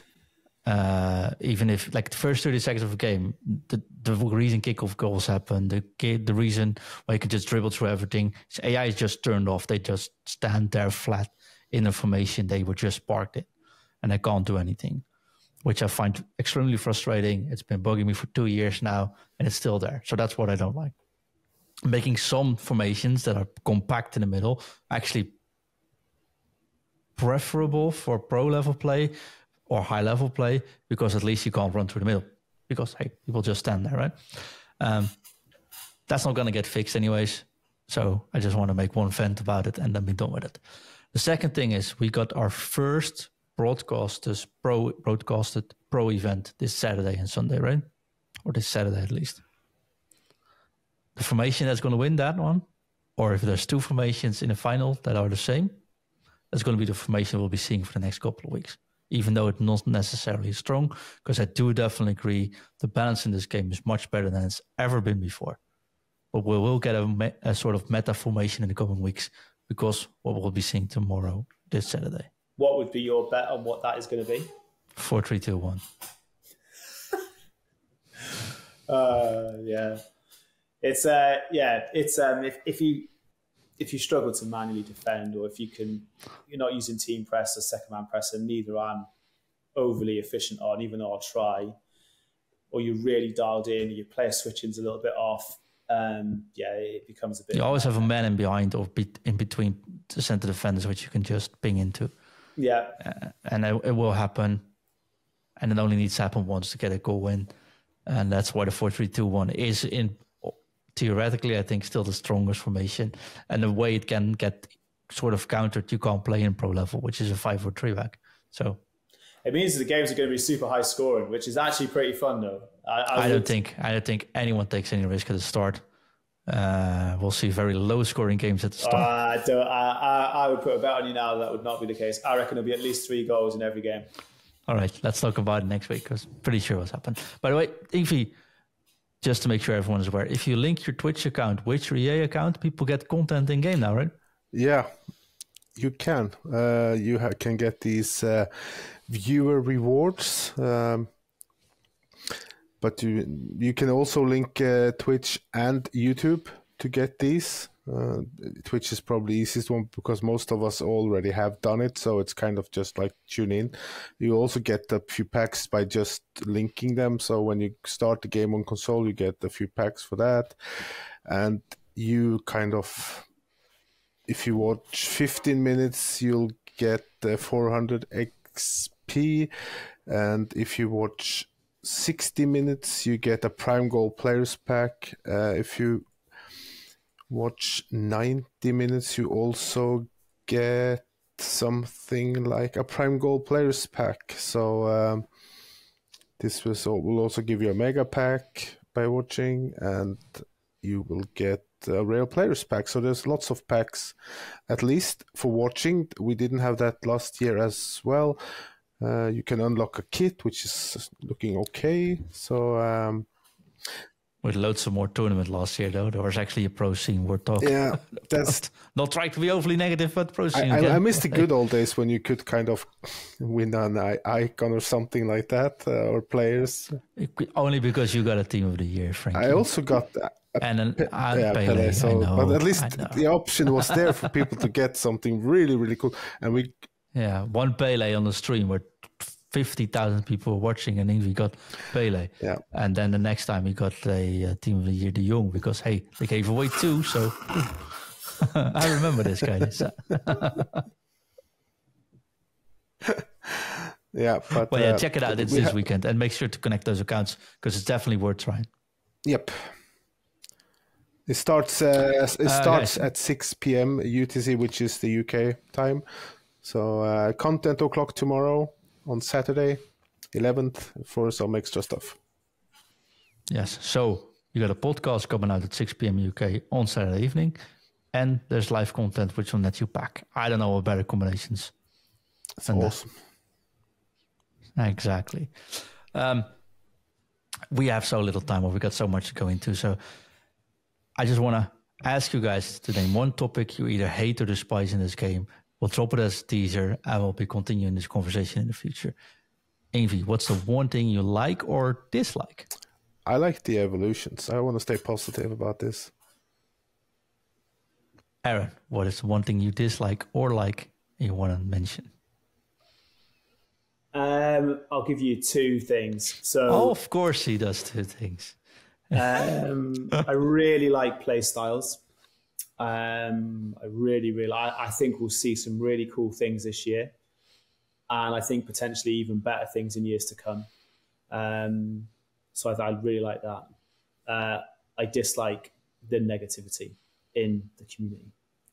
Even if like the first 30 seconds of a game, the reason kickoff goals happen, the reason why you can just dribble through everything, AI is just turned off. They just stand there flat in a formation. They were just parked it and they can't do anything, which I find extremely frustrating. It's been bugging me for 2 years now and it's still there. So that's what I don't like. Making some formations that are compact in the middle actually preferable for pro level play or high level play, because at least you can't run through the middle because, hey, people just stand there, right? That's not going to get fixed anyways. So I just want to make one vent about it and then be done with it. The second thing is we got our first broadcasted pro event this Saturday and Sunday, right? Or this Saturday at least. The formation that's going to win that one, or if there's 2 formations in the final that are the same, that's going to be the formation we'll be seeing for the next couple of weeks. Even though it's not necessarily strong, because I do definitely agree the balance in this game is much better than it's ever been before. But we will get a sort of meta formation in the coming weeks because what we'll be seeing tomorrow, this Saturday. What would be your bet on what that is going to be? 4-3-2-1. Yeah. It's if you struggle to manually defend, or if you're not using team press or second man press, and neither I'm overly efficient on, even though I'll try, or you're really dialed in, your player switching's a little bit off. It becomes a bit. You always have a man in behind or in between the center defenders, which you can just ping into. Yeah, and it will happen, and it only needs to happen once to get a goal win, and that's why the 4-3-2-1 is in. Theoretically, I think still the strongest formation, and the way it can get sort of countered, you can't play in pro level, which is a 5-4-3 back. So it means the games are going to be super high scoring, which is actually pretty fun, though. I don't think anyone takes any risk at the start. We'll see very low scoring games at the start. I would put a bet on you now that would not be the case. I reckon there'll be at least 3 goals in every game. All right, let's talk about it next week because I'm pretty sure what's happened. By the way, Ingve, just to make sure everyone is aware, if you link your Twitch account with your EA account, people get content in game now, right? Yeah, you can. You can get these viewer rewards, but you can also link Twitch and YouTube to get these. Twitch is probably the easiest one because most of us already have done it, so it's kind of just like tune in. You also get a few packs by just linking them, so when you start the game on console you get a few packs for that, and you kind of, if you watch 15 minutes you'll get 400 XP, and if you watch 60 minutes you get a Prime Goal Players pack. If you watch 90 minutes you also get something like a Prime Gold Players Pack. So this will also give you a Mega Pack by watching, and you will get a Rare Players Pack. So there's lots of packs, at least for watching. We didn't have that last year as well. You can unlock a kit, which is looking okay. So with loads of more tournament last year, though, there was actually a pro scene we're talking. Yeah, that's not trying to be overly negative, but pro scene. I miss the good old days when you could kind of win an icon or something like that, or players. Only because you got a team of the year, Frankie. I also got Pele. So, know, but at least the option was there for people to get something really, really cool. And one Pele on the stream where 50,000 people were watching, and Ingve got Pele. Yeah. And then the next time he got a team of the year, De Jong, because hey, they gave away 2. So I remember this guy. Yeah, but check it out. It's this weekend, and make sure to connect those accounts because it's definitely worth trying. Yep. It starts at 6 p.m. UTC, which is the UK time. So content o'clock tomorrow on Saturday, 11th, for some extra stuff. Yes. So you got a podcast coming out at 6 p.m. UK on Saturday evening, and there's live content which will net you back. I don't know what better combinations. That's awesome. Exactly. We have so little time, or we got so much to go into. So I just want to ask you guys to name one topic you either hate or despise in this game. We'll drop it as a teaser, and we'll be continuing this conversation in the future. Ingve, what's the one thing you like or dislike? I like the evolutions. I want to stay positive about this. Aaron, what is the one thing you dislike or like you want to mention? I'll give you 2 things. So, of course he does 2 things. I really like play styles. I think we'll see some really cool things this year, and I think potentially even better things in years to come. So I really like that. I dislike the negativity in the community,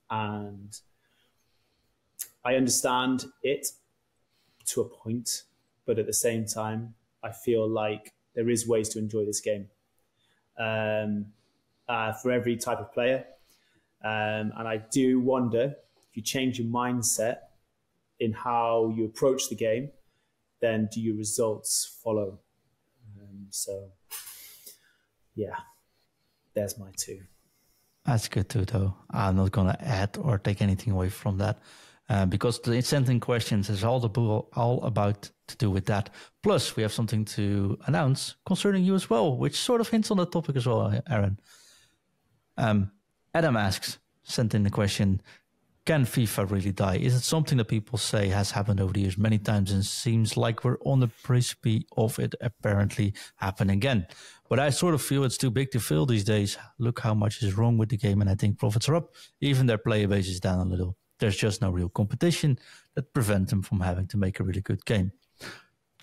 and I understand it to a point, but at the same time, I feel like there is ways to enjoy this game for every type of player. And I do wonder, if you change your mindset in how you approach the game, then do your results follow? So, yeah, there's my 2. That's good too, though. I'm not going to add or take anything away from that. Because the incenting questions is all about to do with that. Plus, we have something to announce concerning you as well, which sort of hints on that topic as well, Aaron. Adam asks, sent in the question, can FIFA really die? Is it something that people say has happened over the years many times and seems like we're on the precipice of it apparently happening again? But I sort of feel it's too big to fail these days. Look how much is wrong with the game, and I think profits are up. Even their player base is down a little. There's just no real competition that prevents them from having to make a really good game.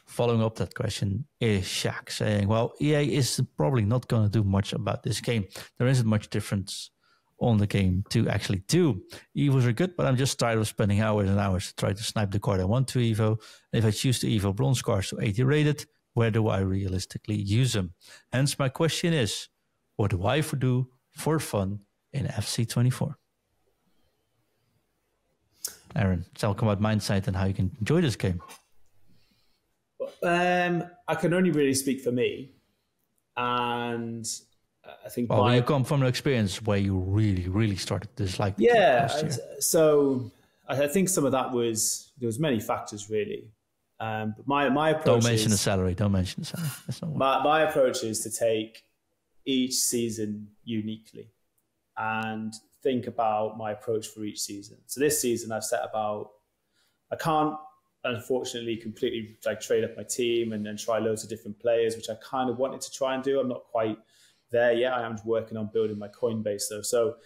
Following up that question is Shaq saying, well, EA is probably not going to do much about this game. There isn't much difference on the game to actually do. EVOs are good, but I'm just tired of spending hours and hours to try to snipe the card I want to EVO. And if I choose to EVO bronze cards to 80 rated, where do I realistically use them? Hence my question is, what do I do for fun in FC24? Aaron, talk about mindset and how you can enjoy this game. I can only really speak for me, and I think you come from an experience where you really, really started to dislike. So I think some of that was there was many factors really. But my approach. Don't mention the salary. Don't mention the salary. That's not my approach is to take each season uniquely and think about my approach for each season. So this season I've set about, I can't unfortunately completely trade up my team and try loads of different players, which I kind of wanted to try and do. I'm not quite there yet. I am working on building my coin base though. So,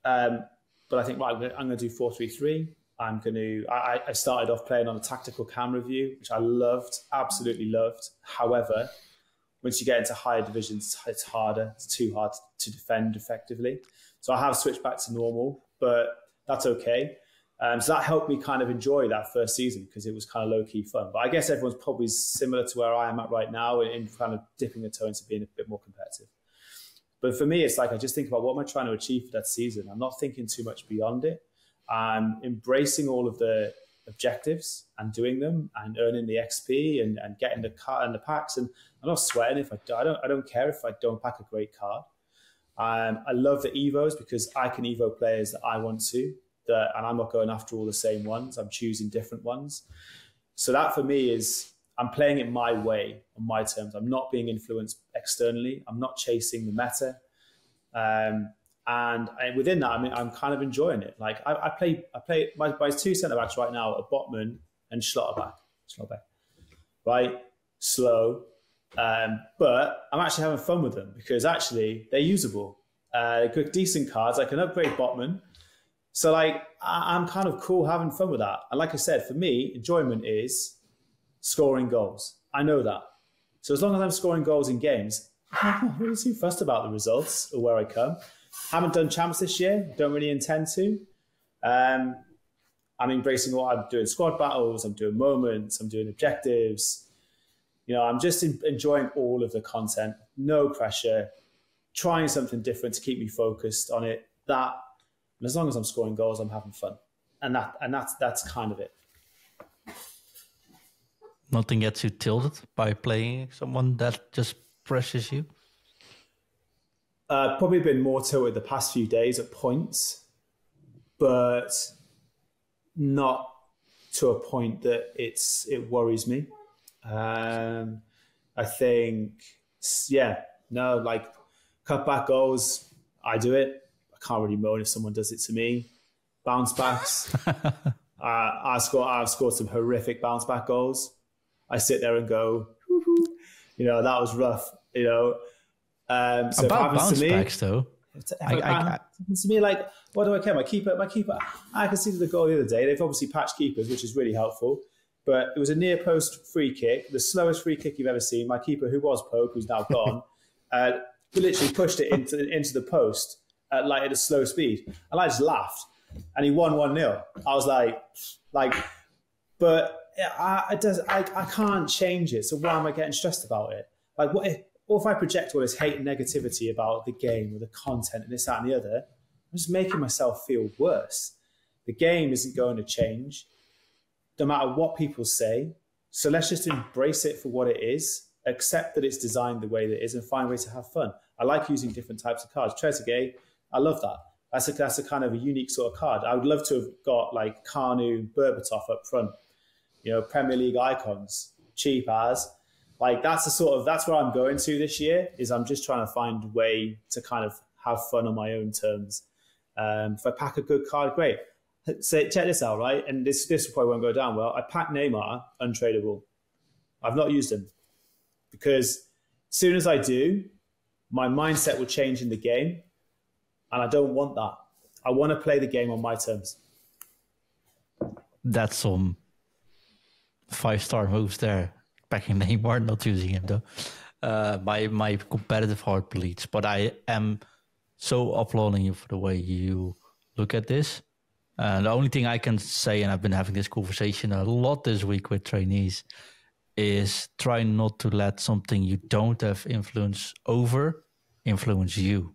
but I think I'm going to do 4-3-3. I started off playing on a tactical camera view, which I loved, absolutely loved. However, once you get into higher divisions, it's harder. It's too hard to defend effectively. So I have switched back to normal, but that's okay. So that helped me kind of enjoy that first season because it was kind of low-key fun. But I guess everyone's probably similar to where I am at right now in kind of dipping the toe into being a bit more competitive. But for me, it's like I just think about what am I trying to achieve for that season. I'm not thinking too much beyond it. I'm embracing all of the objectives and doing them and earning the XP and getting the card and the packs. And I'm not sweating if I don't care if I don't pack a great card. I love the Evos because I can Evo players that I want to. And I'm not going after all the same ones. I'm choosing different ones. So that for me is, I'm playing it my way, on my terms. I'm not being influenced externally. I'm not chasing the meta. And within that, I mean, I'm kind of enjoying it. Like I play my two centre-backs right now are Botman and Schlotterbeck, right? Slow. But I'm actually having fun with them because actually they're usable. Good, decent cards. I can upgrade Botman. So like, I'm kind of cool having fun with that. And like I said, for me, enjoyment is scoring goals. I know that. So as long as I'm scoring goals in games, I'm not really too fussed about the results or where I come. Haven't done champs this year. Don't really intend to. I'm embracing what I'm doing. Squad battles. I'm doing moments. I'm doing objectives. You know, I'm just enjoying all of the content. No pressure. Trying something different to keep me focused on it. And as long as I'm scoring goals, I'm having fun. And that's kind of it. Nothing gets you tilted by playing someone that just presses you? Probably been more tilted the past few days at points, but not to a point that it worries me. I think, like cutback goals, I do it. Can't really moan if someone does it to me. Bounce backs. I've scored some horrific bounce back goals. I sit there and go, you know, that was rough. You know, so about bounce backs though. Happens to me, like, what do I care? My keeper. I conceded the goal the other day. They've obviously patched keepers, which is really helpful. But it was a near post free kick, the slowest free kick you've ever seen. My keeper, who was Pope, who's now gone, literally pushed it into the post. At a slow speed, and I just laughed, and he won 1-0. I was like, but I can't change it. So why am I getting stressed about it? Like, what if I project all this hate and negativity about the game or the content and this, that, and the other? I'm just making myself feel worse. The game isn't going to change, no matter what people say. So let's just embrace it for what it is, accept that it's designed the way that it is, and find a way to have fun. I like using different types of cards. Trezeguet, I love that. That's a kind of a unique sort of card. I would love to have got like Kanu, Berbatov up front, you know, Premier League icons, cheap as. Like that's where I'm going to this year. Is I'm just trying to find a way to kind of have fun on my own terms. If I pack a good card, great. So check this out, right? And this probably won't go down well. I packed Neymar untradeable. I've not used him because as soon as I do, my mindset will change in the game. And I don't want that. I want to play the game on my terms. That's some 5-star moves there. Backing Neymar, not using him though. My competitive heart bleeds. But I am so applauding you for the way you look at this. The only thing I can say, and I've been having this conversation a lot this week with trainees, is try not to let something you don't have influence over influence you.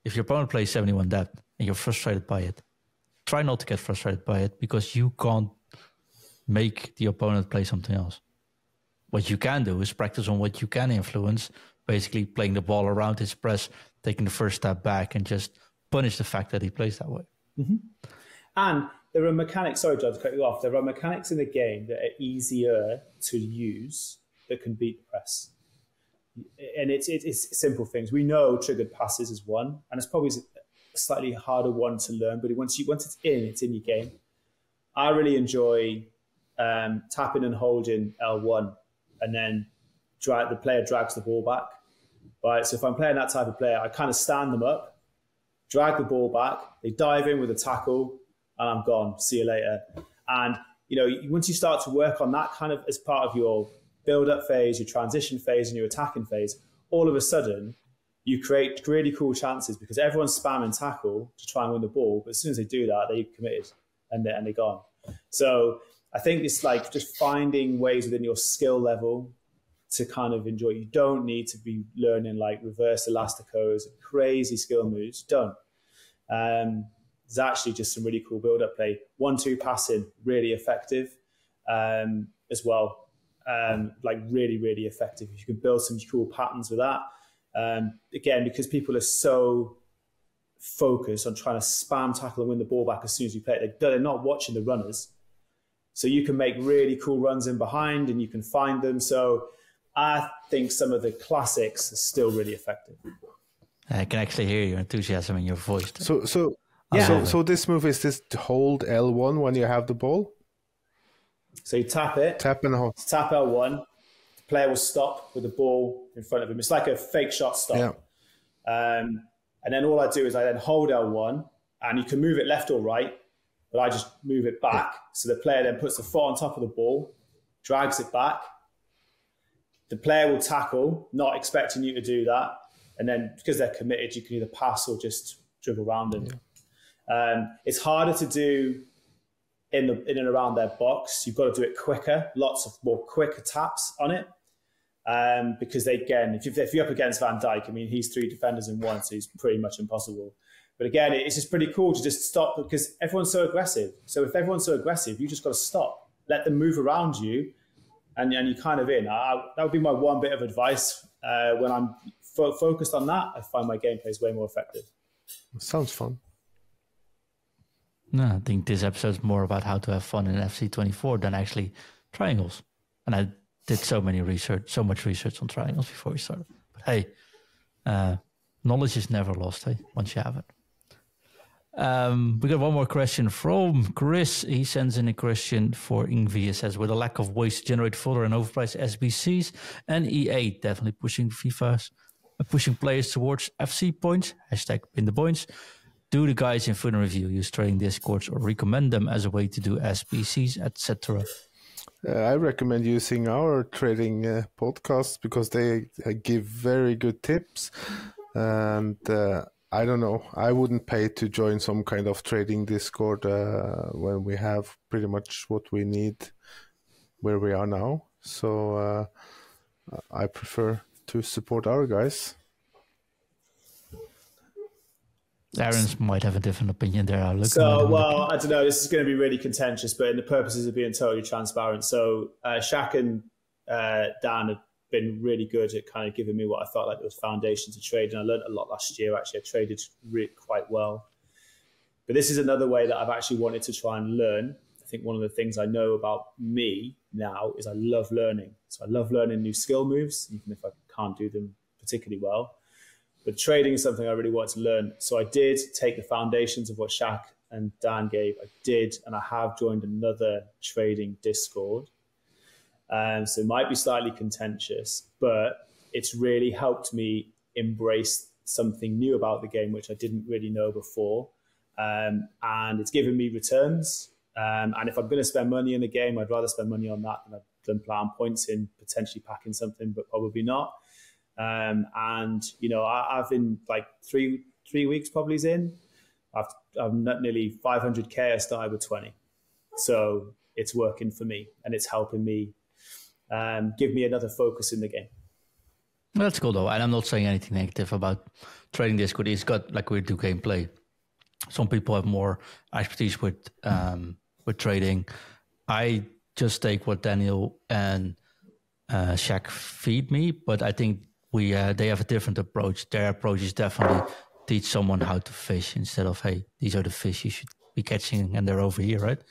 If your opponent plays 71 depth and you're frustrated by it, try not to get frustrated by it because you can't make the opponent play something else. What you can do is practice on what you can influence, basically playing the ball around his press, taking the first step back and just punish the fact that he plays that way. Mm-hmm. And there are mechanics, sorry, John, to cut you off. There are mechanics in the game that are easier to use that can beat the press. And it's simple things. We know triggered passes is one, and it's probably a slightly harder one to learn. But once it's in your game. I really enjoy tapping and holding L1, and then the player drags the ball back. Right. So if I'm playing that type of player, I kind of stand them up, drag the ball back, they dive in with a tackle, and I'm gone. See you later. And you know, once you start to work on that kind of as part of your build-up phase, your transition phase, and your attacking phase, all of a sudden you create really cool chances because everyone's spamming tackle to try and win the ball. But as soon as they do that, they've committed. and they're gone. So I think it's like just finding ways within your skill level to kind of enjoy. You don't need to be learning like reverse elasticos, crazy skill moves. Don't. There's actually just some really cool build-up play. 1-2 passing, really effective as well. Like really, really effective. You can build some cool patterns with that. Again, because people are so focused on trying to spam tackle and win the ball back as soon as you play it, they're not watching the runners. So you can make really cool runs in behind and you can find them. So I think some of the classics are still really effective. I can actually hear your enthusiasm in your voice. So this move is this to hold L1 when you have the ball? So you tap it. Tap and hold. Tap L1. The player will stop with the ball in front of him. It's like a fake shot stop. Yeah. And then all I do is I then hold L1, and you can move it left or right, but I just move it back. So the player then puts the foot on top of the ball, drags it back. The player will tackle, not expecting you to do that. And then because they're committed, you can either pass or just dribble around them. Yeah. It's harder to do in and around their box. You've got to do it quicker, lots of more quicker taps on it. Because they, again, if you're up against Van Dijk, I mean, he's 3 defenders in one, so he's pretty much impossible. But again, it's just pretty cool to just stop because everyone's so aggressive. So if everyone's so aggressive, you just got to stop, let them move around you, and you kind of in. That would be my one bit of advice. When I'm focused on that, I find my gameplay is way more effective. Sounds fun. No, I think this episode is more about how to have fun in FC24 than actually triangles. And I did so much research on triangles before we started. But hey, knowledge is never lost, hey, once you have it. We got one more question from Chris. He sends in a question for Ingve. He says, with a lack of ways to generate fodder and overpriced SBCs, and EA definitely pushing players towards FC points, #PinThePoints, do the guys in Food and Review use trading discords or recommend them as a way to do SBCs, etc.? I recommend using our trading podcasts because they give very good tips. And I don't know, I wouldn't pay to join some kind of trading Discord when we have pretty much what we need where we are now. So I prefer to support our guys. Aaron's might have a different opinion there. I don't know. This is going to be really contentious, but in the purposes of being totally transparent. So Shaq and Dan have been really good at kind of giving me what I felt like was foundation to trade. And I learned a lot last year. Actually, I traded quite well. But this is another way that I've actually wanted to try and learn. I think one of the things I know about me now is I love learning. So I love learning new skill moves, even if I can't do them particularly well. But trading is something I really want to learn. So I did take the foundations of what Shaq and Dan gave. I did, and I have joined another trading Discord. So it might be slightly contentious, but it's really helped me embrace something new about the game, which I didn't really know before. And it's given me returns. And if I'm going to spend money in the game, I'd rather spend money on that than plan points in potentially packing something, but probably not. And you know, I've been like three weeks probably in. I've nearly 500k. I started with 20, so it's working for me and it's helping me give me another focus in the game. That's cool though, and I'm not saying anything negative about trading Discord. It's got like we do gameplay. Some people have more expertise with trading. I just take what Daniel and Shaq feed me, but I think they have a different approach. Their approach is definitely teach someone how to fish instead of, hey, these are the fish you should be catching and they're over here, right?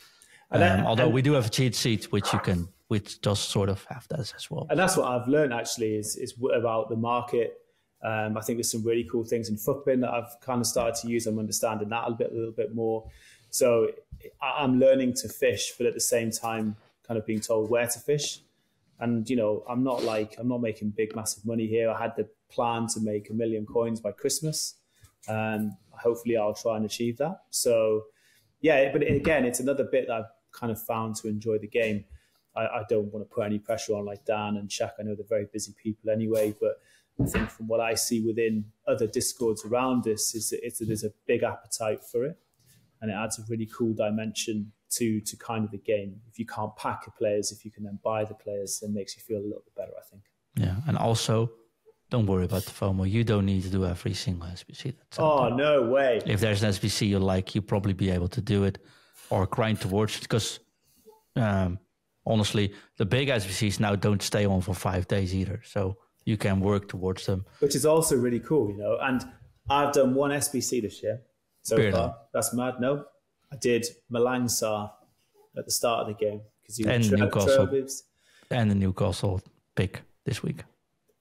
Although we do have a cheat sheet which does sort of have that as well. And that's what I've learned actually is about the market. I think there's some really cool things in Footbin that I've kind of started to use. I'm understanding that a little bit more. So I'm learning to fish, but at the same time, kind of being told where to fish. And, you know, I'm not making big, massive money here. I had the plan to make 1 million coins by Christmas. Hopefully I'll try and achieve that. So, yeah, but again, it's another bit that I've kind of found to enjoy the game. I don't want to put any pressure on like Dan and Shaq. I know they're very busy people anyway, but I think from what I see within other Discords around this, there's a big appetite for it. and it adds a really cool dimension to kind of the game. If you can't pack the players, if you can then buy the players, it makes you feel a little bit better, I think. Yeah, and also, don't worry about the FOMO. You don't need to do every single SBC. Oh, no way. If there's an SBC you like, you'll probably be able to do it or grind towards it, because honestly, the big SBCs now don't stay on for 5 days either. So you can work towards them. Which is also really cool, And I've done one SBC this year so far. That's mad. No, I did Malangsar at the start of the game. And the Newcastle pick this week.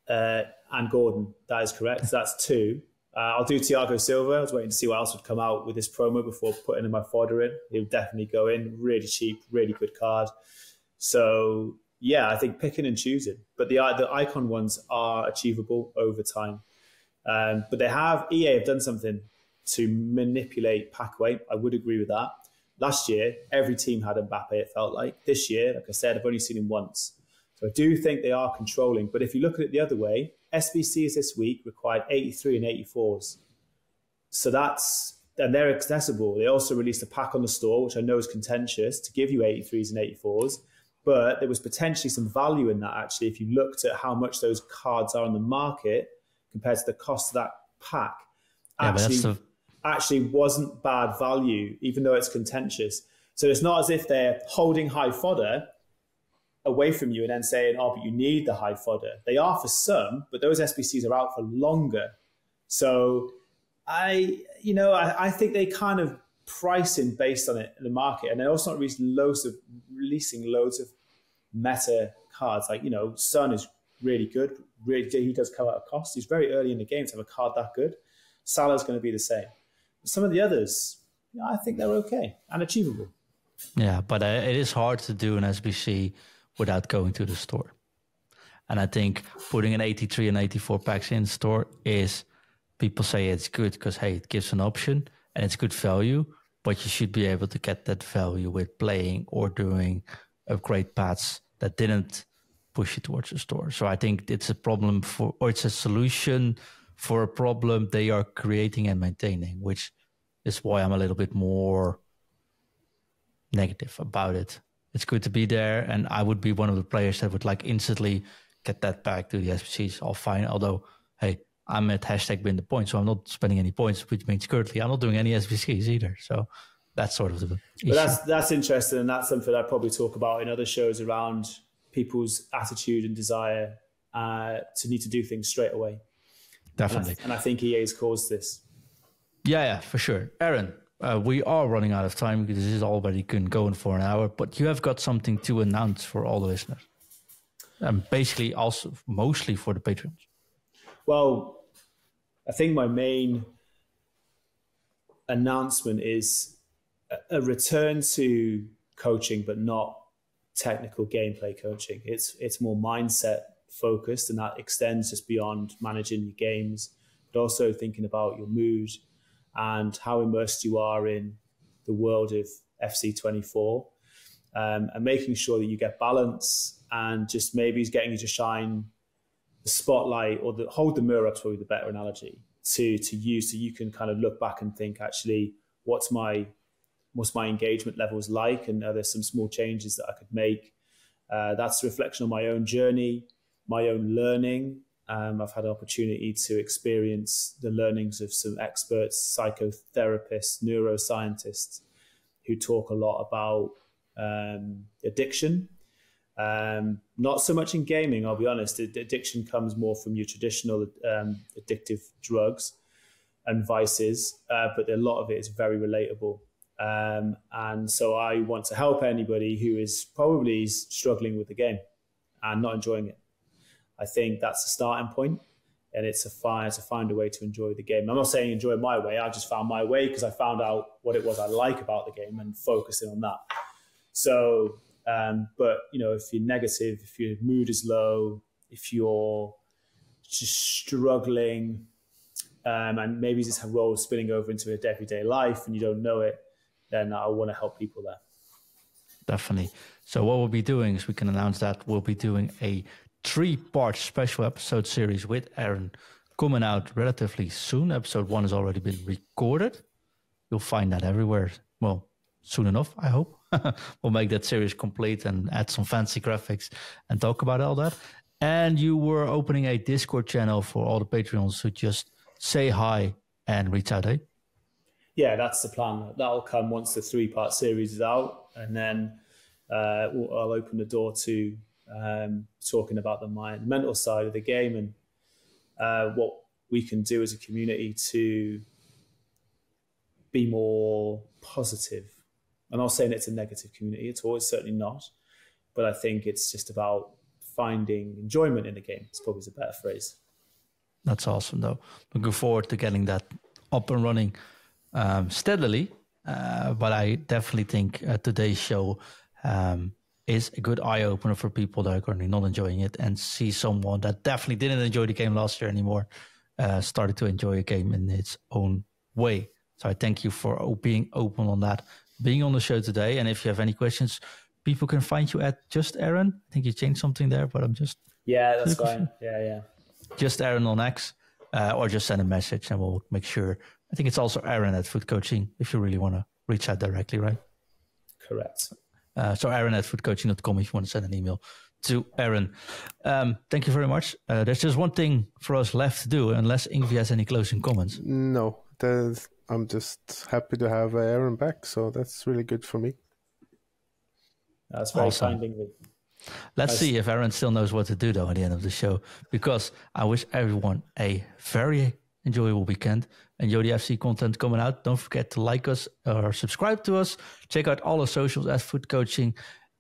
And Gordon, that is correct. So that's 2. I'll do Thiago Silva. I was waiting to see what else would come out with this promo before putting my fodder in. He would definitely go in. Really cheap, really good card. So, yeah, I think picking and choosing. But the icon ones are achievable over time. But EA have done something to manipulate pack weight. I would agree with that. Last year, every team had Mbappe, it felt like. This year, like I said, I've only seen him once. So I do think they are controlling. But if you look at it the other way, SBCs this week required 83 and 84s. So and they're accessible. They also released a pack on the store, which I know is contentious, to give you 83s and 84s. But there was potentially some value in that, actually, if you looked at how much those cards are on the market compared to the cost of that pack. Actually wasn't bad value, even though it's contentious. So it's not as if they're holding high fodder away from you and then saying, oh, but you need the high fodder. They are for some, but those SBCs are out for longer. So I think they kind of price in based on it in the market. And they're also not releasing loads of meta cards. Like, Son is really good. He does come at a cost. He's very early in the game to have a card that good. Salah's going to be the same. But some of the others, I think they're okay and achievable. Yeah, but it is hard to do an SBC without going to the store. And I think putting an 83 and 84 packs in the store is, people say it's good because, hey, it gives an option and it's good value, but you should be able to get that value with playing or doing upgrade paths that didn't push you towards the store. So I think it's a problem it's a solution for a problem they are creating and maintaining, which is why I'm a little bit more negative about it. It's good to be there, and I would be one of the players that would instantly get that back to the SBCs. All fine, although, hey, I'm at #win-the-point, so I'm not spending any points, which means currently I'm not doing any SBCs either. So that's sort of the issue. But that's interesting, and that's something I'd probably talk about in other shows around people's attitude and desire to need to do things straight away. Definitely. And I think EA has caused this. Yeah, for sure. Aaron, we are running out of time because this is already going for an hour, but you have got something to announce for all the listeners. And basically also mostly for the patrons. Well, I think my main announcement is a return to coaching, but not technical gameplay coaching. It's more mindset focused, and that extends just beyond managing your games, but also thinking about your mood and how immersed you are in the world of FC24, and making sure that you get balance, and just maybe is getting you to shine the spotlight or hold the mirror up, is probably the better analogy, to use, so you can kind of look back and think, actually, what's my engagement levels like, and are there some small changes that I could make? That's a reflection on my own journey, my own learning. I've had an opportunity to experience the learnings of some experts, psychotherapists, neuroscientists, who talk a lot about addiction. Not so much in gaming, I'll be honest. Addiction comes more from your traditional addictive drugs and vices, but a lot of it is very relatable. And so I want to help anybody who is probably struggling with the game and not enjoying it. I think that's the starting point, and it's to find a way to enjoy the game. I'm not saying enjoy it my way. I just found my way because I found out what it was I like about the game and focusing on that. So, but if you're negative, if your mood is low, if you're just struggling, and maybe just have roles spinning over into a everyday life and you don't know it, then I want to help people there. Definitely. So what we'll be doing is, we can announce that we'll be doing a 3-part special episode series with Aaron coming out relatively soon. Episode 1 has already been recorded. You'll find that everywhere. well, soon enough, I hope. We'll make that series complete and add some fancy graphics and talk about all that. And you were opening a Discord channel for all the Patreons who just say hi and reach out, eh? Yeah, that's the plan. That'll come once the 3-part series is out, and then I'll open the door to talking about the mental side of the game and what we can do as a community to be more positive. I'm not saying it's a negative community. It's always certainly not. But I think it's just about finding enjoyment in the game. It's probably a better phrase. That's awesome, though. Looking forward to getting that up and running steadily. But I definitely think today's show is a good eye-opener for people that are currently not enjoying it, and see someone that definitely didn't enjoy the game last year anymore started to enjoy a game in its own way. So I thank you for being open on that, being on the show today. And if you have any questions, people can find you at Just Aaron. I think you changed something there, but I'm just... Yeah, that's fine. Yeah. Just Aaron on X, or just send a message and we'll make sure. I think it's also Aaron at Foot Coaching if you really want to reach out directly, right? Correct. So Aaron at footcoaching.com if you want to send an email to Aaron. Thank you very much. There's just one thing for us left to do, unless Ingve has any closing comments. No, I'm just happy to have Aaron back, so that's really good for me. That's very Awesome. kind, Ingve. Let's see if Aaron still knows what to do, though, at the end of the show, because I wish everyone a very enjoyable weekend. Enjoy the FC content coming out. Don't forget to like us or subscribe to us. Check out all the socials at Foot Coaching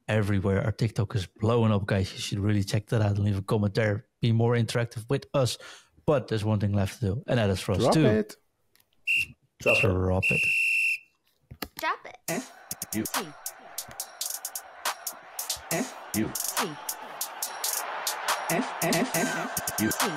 everywhere. Our TikTok is blowing up, guys. You should really check that out and leave a comment there. Be more interactive with us. But there's one thing left to do, and that is for us Drop to it. Drop it. Drop it. F-U. C. F-U. C. F-F-F-U. C.